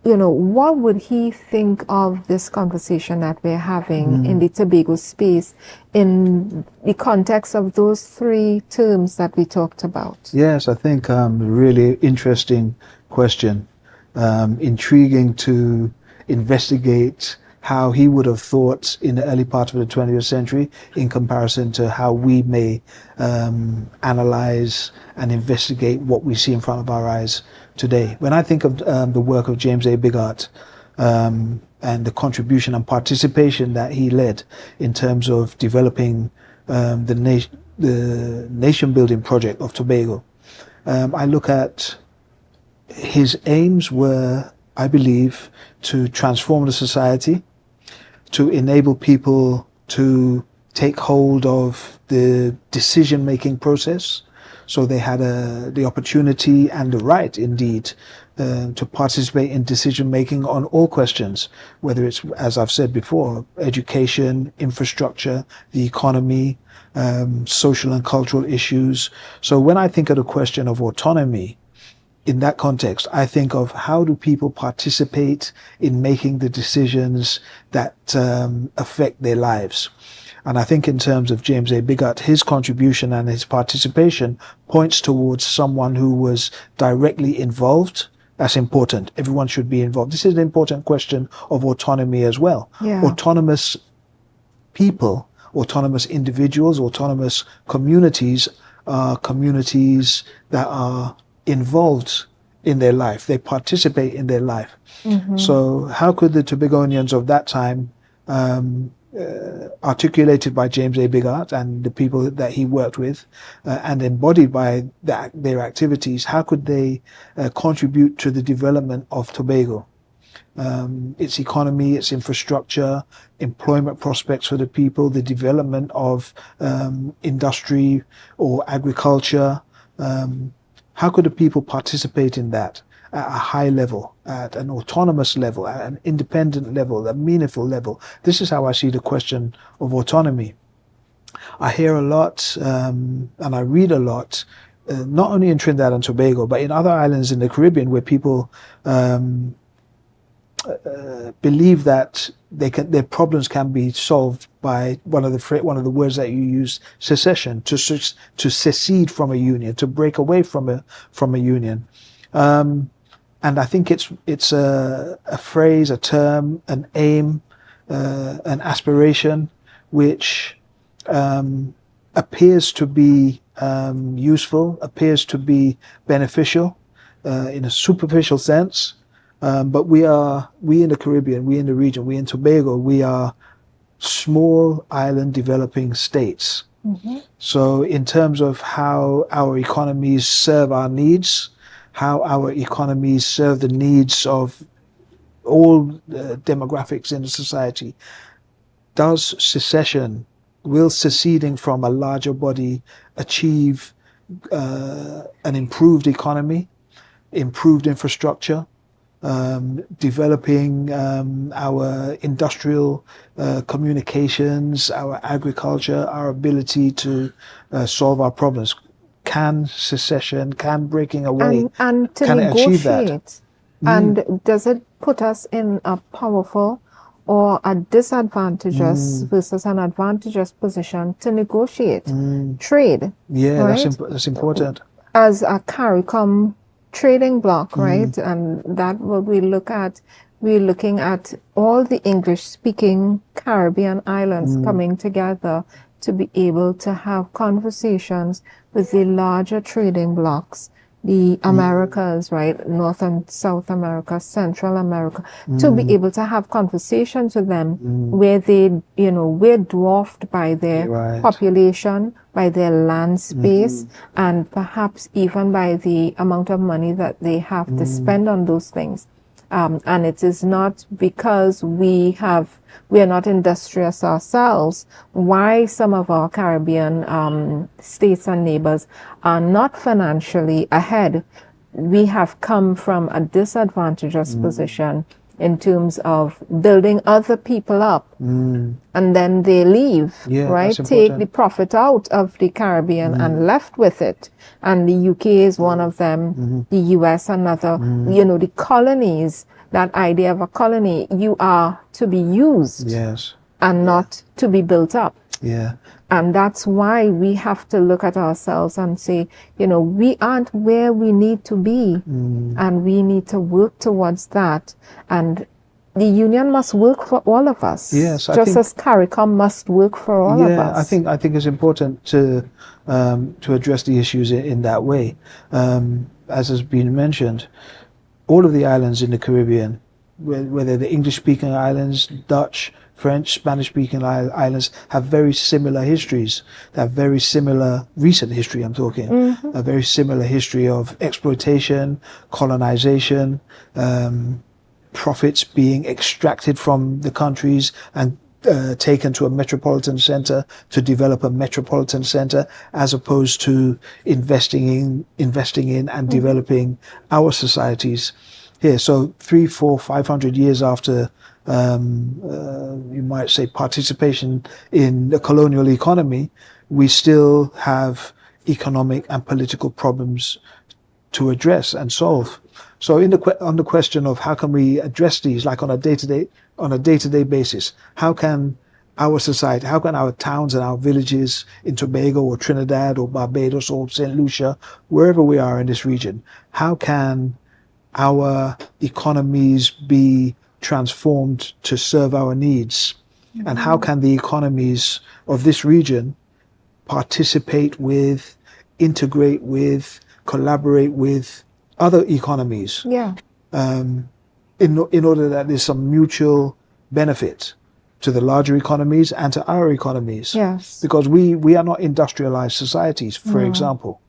you know, what would he think of this conversation that we're having in the Tobago space in the context of those three terms that we talked about? Yes, I think really interesting question. Intriguing to investigate how he would have thought in the early part of the 20th century in comparison to how we may analyze and investigate what we see in front of our eyes today. When I think of the work of James A. Biggart and the contribution and participation that he led in terms of developing the nation-building project of Tobago, I look at his aims were, I believe, to transform the society, to enable people to take hold of the decision-making process, so they had the opportunity and the right, indeed, to participate in decision-making on all questions, whether it's, as I've said before, education, infrastructure, the economy, social and cultural issues. So when I think of the question of autonomy, in that context, I think of how do people participate in making the decisions that affect their lives. And I think in terms of James A. Biggart, his contribution and his participation points towards someone who was directly involved. That's important. Everyone should be involved. This is an important question of autonomy as well. Yeah. Autonomous people, autonomous individuals, autonomous communities are communities that are involved in their life. They participate in their life. So how could the Tobagonians of that time, articulated by James A. Biggart and the people that he worked with, and embodied by their activities, how could they contribute to the development of Tobago? Its economy, its infrastructure, employment prospects for the people, the development of industry or agriculture. How could the people participate in that at a high level, at an autonomous level, at an independent level, a meaningful level? This is how I see the question of autonomy. I hear a lot and I read a lot, not only in Trinidad and Tobago, but in other islands in the Caribbean where people believe that their problems can be solved by one of the words that you use, secession, to secede from a union, to break away from a union. And I think it's a phrase, a term, an aim, an aspiration, which appears to be useful, appears to be beneficial in a superficial sense. But we in the Caribbean, we in the region, we in Tobago, we are small island developing states. So in terms of how our economies serve our needs, how our economies serve the needs of all demographics in the society, will seceding from a larger body achieve an improved economy, improved infrastructure, developing our industrial communications, our agriculture, our ability to solve our problems? Can secession, can breaking away, and to can it achieve that? negotiate? And does it put us in a powerful or a disadvantageous versus an advantageous position to negotiate trade? Yeah, right? that's important. As a CARICOM trading bloc, right? And that what we're looking at all the English-speaking Caribbean islands coming together to be able to have conversations with the larger trading blocs, the Americas, right? North and South America, Central America, to be able to have conversations with them where they, we're dwarfed by their population, by their land space, and perhaps even by the amount of money that they have to spend on those things. And it is not because we are not industrious ourselves why some of our Caribbean states and neighbors are not financially ahead. We have come from a disadvantageous position in terms of building other people up, and then they leave, right? Take the profit out of the Caribbean and left with it. And the UK is one of them, the US another. The colonies, that idea of a colony, you are to be used and not to be built up. And that's why we have to look at ourselves and say, we aren't where we need to be, and we need to work towards that. And the union must work for all of us, as CARICOM must work for all of us. I think it's important to address the issues in that way. As has been mentioned, all of the islands in the Caribbean, whether the English-speaking islands, Dutch, French, Spanish-speaking islands, have very similar histories. They have very similar recent history, I'm talking. A very similar history of exploitation, colonization, profits being extracted from the countries and taken to a metropolitan center to develop a metropolitan center, as opposed to investing in and developing our societies here. So 300, 400, 500 years after you might say participation in the colonial economy, we still have economic and political problems to address and solve. So on the question of how can we address these, like on a day-to-day basis, how can our society, how can our towns and our villages in Tobago or Trinidad or Barbados or St. Lucia, wherever we are in this region, how can our economies be transformed to serve our needs? And how can the economies of this region participate with, integrate with, collaborate with other economies, in order that there's some mutual benefit to the larger economies and to our economies. Yes. Because we are not industrialized societies, for example.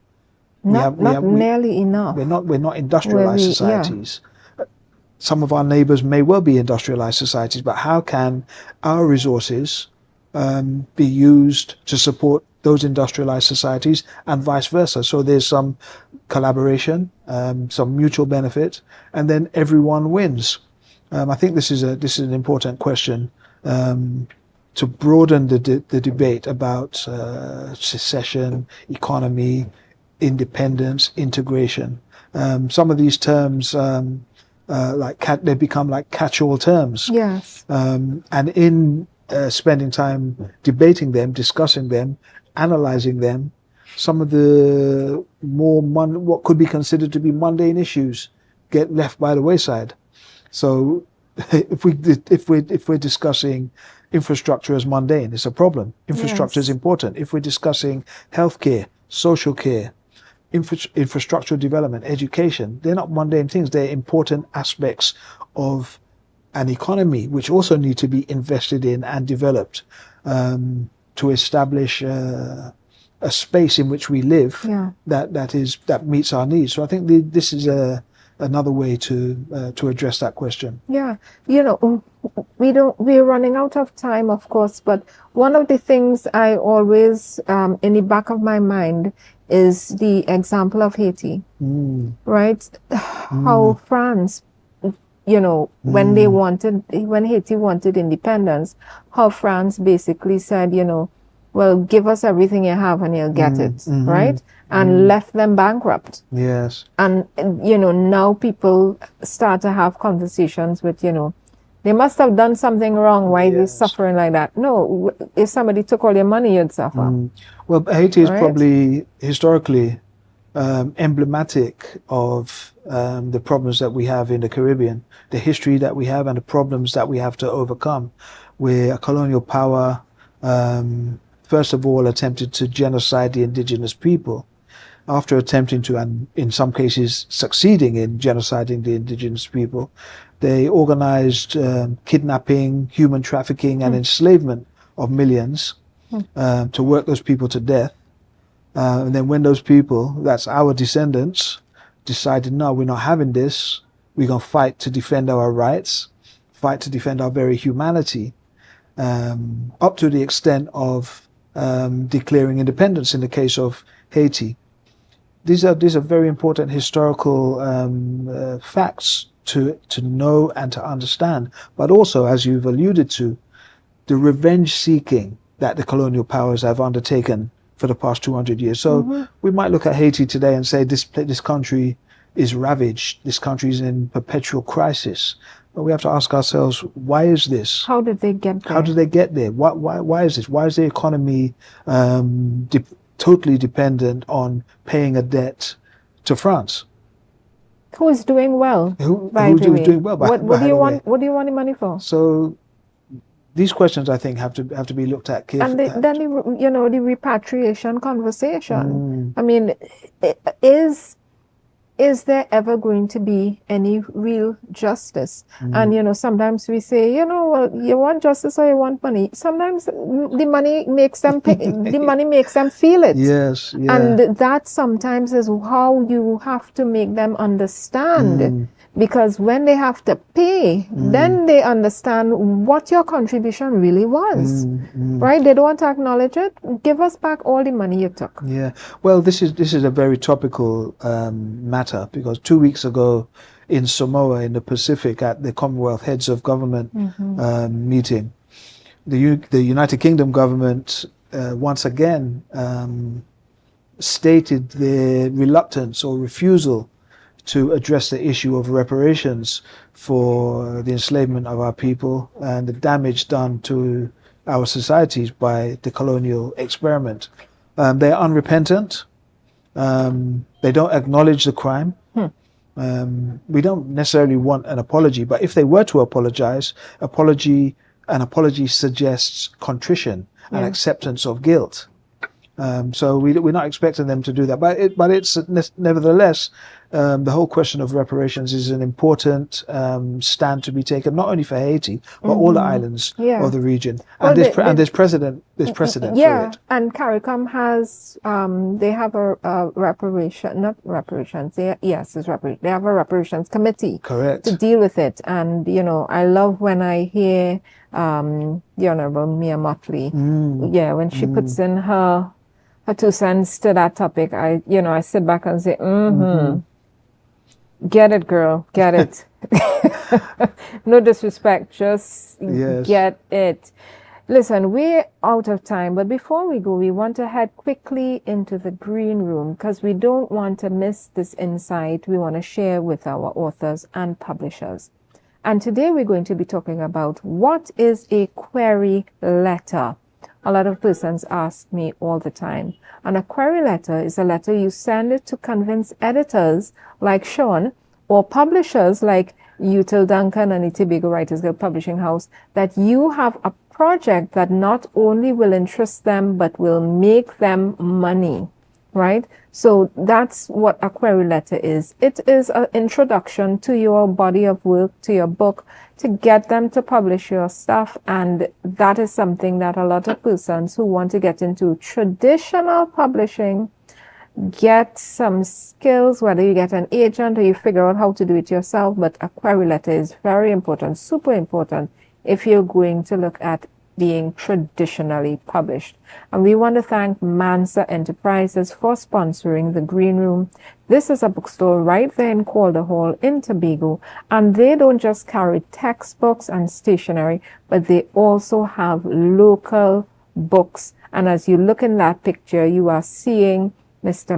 Not nearly enough. We're not industrialized societies. Some of our neighbors may well be industrialized societies, but how can our resources be used to support those industrialized societies and vice versa? So there's some collaboration, some mutual benefit, and then everyone wins. I think this is an important question to broaden the debate about secession, economy, independence, integration. Some of these terms they become like catch-all terms. Yes. And in spending time debating them, discussing them, analyzing them, some of the more what could be considered to be mundane issues get left by the wayside. So if we're discussing infrastructure as mundane, it's a problem. Infrastructure is important. If we're discussing healthcare, social care, infrastructural development, education, they're not mundane things. They're important aspects of an economy which also need to be invested in and developed to establish a space in which we live that meets our needs. So I think this is another way to address that question. Yeah, we're running out of time, of course, but one of the things I always in the back of my mind is the example of Haiti, right? How France, when Haiti wanted independence, how France basically said, well, give us everything you have and you'll get it, right? And left them bankrupt. Yes. And, now people start to have conversations with, they must have done something wrong. Why they're suffering like that? No, if somebody took all your money, you'd suffer. Well, Haiti is probably historically emblematic of the problems that we have in the Caribbean, the history that we have and the problems that we have to overcome, where a colonial power, first of all, attempted to genocide the indigenous people. After attempting to, and in some cases succeeding in genociding the indigenous people, they organized kidnapping, human trafficking, and enslavement of millions to work those people to death. And then when those people, that's our descendants, decided, no, we're not having this, we're going to fight to defend our rights, fight to defend our very humanity, up to the extent of declaring independence in the case of Haiti. These are very important historical facts to know and to understand, but also, as you've alluded to, the revenge seeking that the colonial powers have undertaken for the past 200 years. So we might look at Haiti today and say this country is ravaged, this country is in perpetual crisis. But we have to ask ourselves, why is this? How did they get there? How did they get there? Why is this? Why is the economy totally dependent on paying a debt to France? Who is doing well? Who's doing well? What do you want? What do you want the money for? So these questions, I think, have to be looked at carefully. And then the repatriation conversation. I mean, is there ever going to be any real justice? And sometimes we say, well, you want justice or you want money. Sometimes the money makes them pay, the money makes them feel it. Yes. Yeah. And that sometimes is how you have to make them understand. Because when they have to pay, then they understand what your contribution really was, right? They don't want to acknowledge it. Give us back all the money you took. Yeah. Well, this is a very topical matter, because 2 weeks ago in Samoa, in the Pacific, at the Commonwealth Heads of Government meeting, the United Kingdom government once again stated their reluctance or refusal to address the issue of reparations for the enslavement of our people and the damage done to our societies by the colonial experiment. They're unrepentant. They don't acknowledge the crime. We don't necessarily want an apology, but if they were to apologize, an apology suggests contrition and acceptance of guilt. So we're not expecting them to do that, but it's nevertheless the whole question of reparations is an important stand to be taken, not only for Haiti but all the islands of the region. And there's precedent for it. And CARICOM has they have a they have a reparations committee, correct, to deal with it. And I love when I hear the Honorable Mia Motley, when she puts in her 2 cents to that topic. I sit back and say, get it, girl, get it. No disrespect, just get it. Listen, we're out of time, but before we go, we want to head quickly into the green room because we don't want to miss this insight we want to share with our authors and publishers. And today we're going to be talking about what is a query letter. A lot of persons ask me all the time. And a query letter is a letter you send it to convince editors like Shaun or publishers like Util Duncan and the Tobago Writers Guild Publishing House that you have a project that not only will interest them but will make them money, right? So that's what a query letter is. It is an introduction to your body of work, to your book, to get them to publish your stuff. And that is something that a lot of persons who want to get into traditional publishing get some skills, whether you get an agent or you figure out how to do it yourself. But a query letter is very important, super important, if you're going to look at being traditionally published. And we want to thank Mansa Enterprises for sponsoring the Green Room. This is a bookstore right there in Calder Hall in Tobago, and they don't just carry textbooks and stationery, but they also have local books. And as you look in that picture, you are seeing Mr.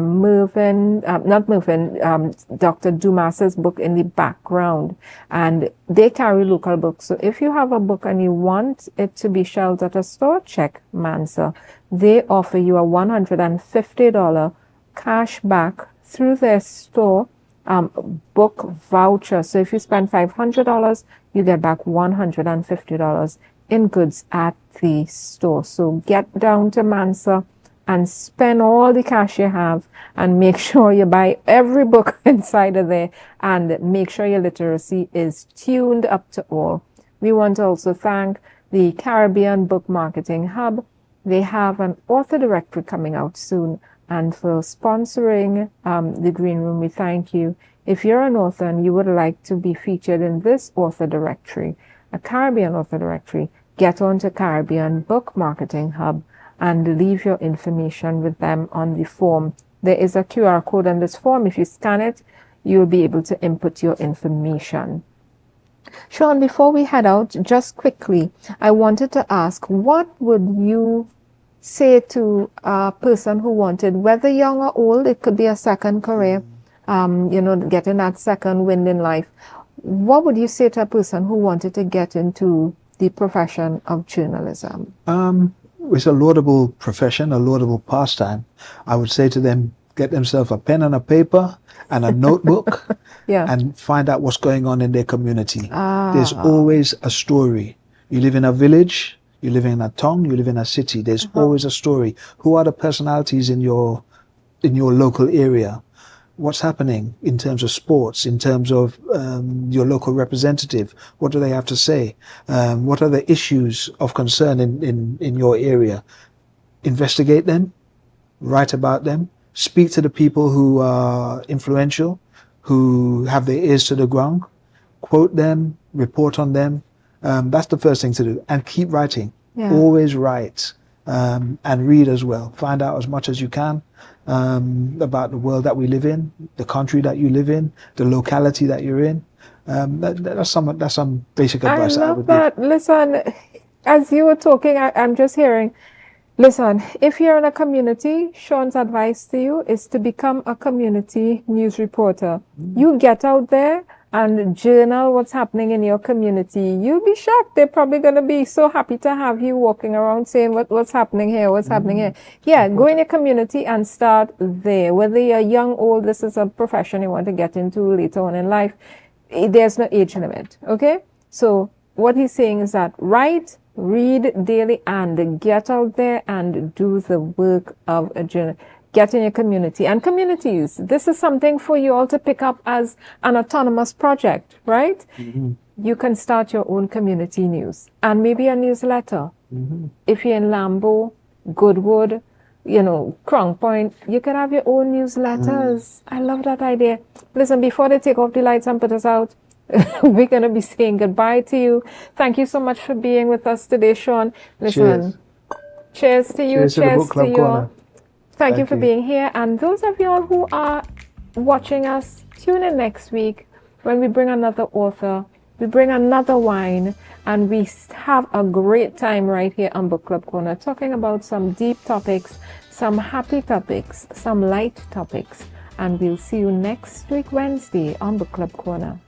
Dr. Dumas's book in the background, and they carry local books. So if you have a book and you want it to be shelved at a store, check Mansa. They offer you a $150 cash back through their store book voucher. So if you spend $500, you get back $150 in goods at the store. So get down to Mansa and spend all the cash you have and make sure you buy every book inside of there and make sure your literacy is tuned up to all. We want to also thank the Caribbean Book Marketing Hub. They have an author directory coming out soon, and for sponsoring the Green Room, we thank you. If you're an author and you would like to be featured in this author directory, a Caribbean author directory, get on to Caribbean Book Marketing Hub and leave your information with them on the form. There is a QR code on this form. If you scan it, you'll be able to input your information. Shaun, before we head out, just quickly, I wanted to ask, what would you say to a person who wanted, whether young or old, it could be a second career, getting that second wind in life. What would you say to a person who wanted to get into the profession of journalism? It's a laudable profession, a laudable pastime. I would say to them, get themselves a pen and a paper and a notebook and find out what's going on in their community. There's always a story. You live in a village, you live in a town, you live in a city. There's always a story. Who are the personalities in your local area? What's happening in terms of sports, in terms of your local representative? What do they have to say? What are the issues of concern in your area? Investigate them, write about them, speak to the people who are influential, who have their ears to the ground, quote them, report on them. That's the first thing to do. And keep writing. Always write. And read as well. Find out as much as you can about the world that we live in, the country that you live in, the locality that you're in. That's some basic advice I would give. Listen, as you were talking, I'm just hearing Listen, if you're in a community, Shaun's advice to you is to become a community news reporter. You get out there and journal what's happening in your community. You'll be shocked. They're probably going to be so happy to have you walking around saying what's happening here, what's happening here. Yeah, go in your community and start there. Whether you're young, old, this is a profession you want to get into later on in life, there's no age limit, okay? So what he's saying is that write, read daily, and get out there and do the work of a journalist. Get in your community and communities. This is something for you all to pick up as an autonomous project, right? You can start your own community news and maybe a newsletter. If you're in Lambo, Goodwood, Crown Point, you can have your own newsletters. I love that idea. Listen, before they take off the lights and put us out, we're going to be saying goodbye to you. Thank you so much for being with us today, Shaun. Listen, cheers to you. Cheers to you all. Thank you for being here. And those of you all who are watching us, tune in next week when we bring another author, we bring another wine, and we have a great time right here on Book Club Corner, talking about some deep topics, some happy topics, some light topics. And we'll see you next week, Wednesday, on Book Club Corner.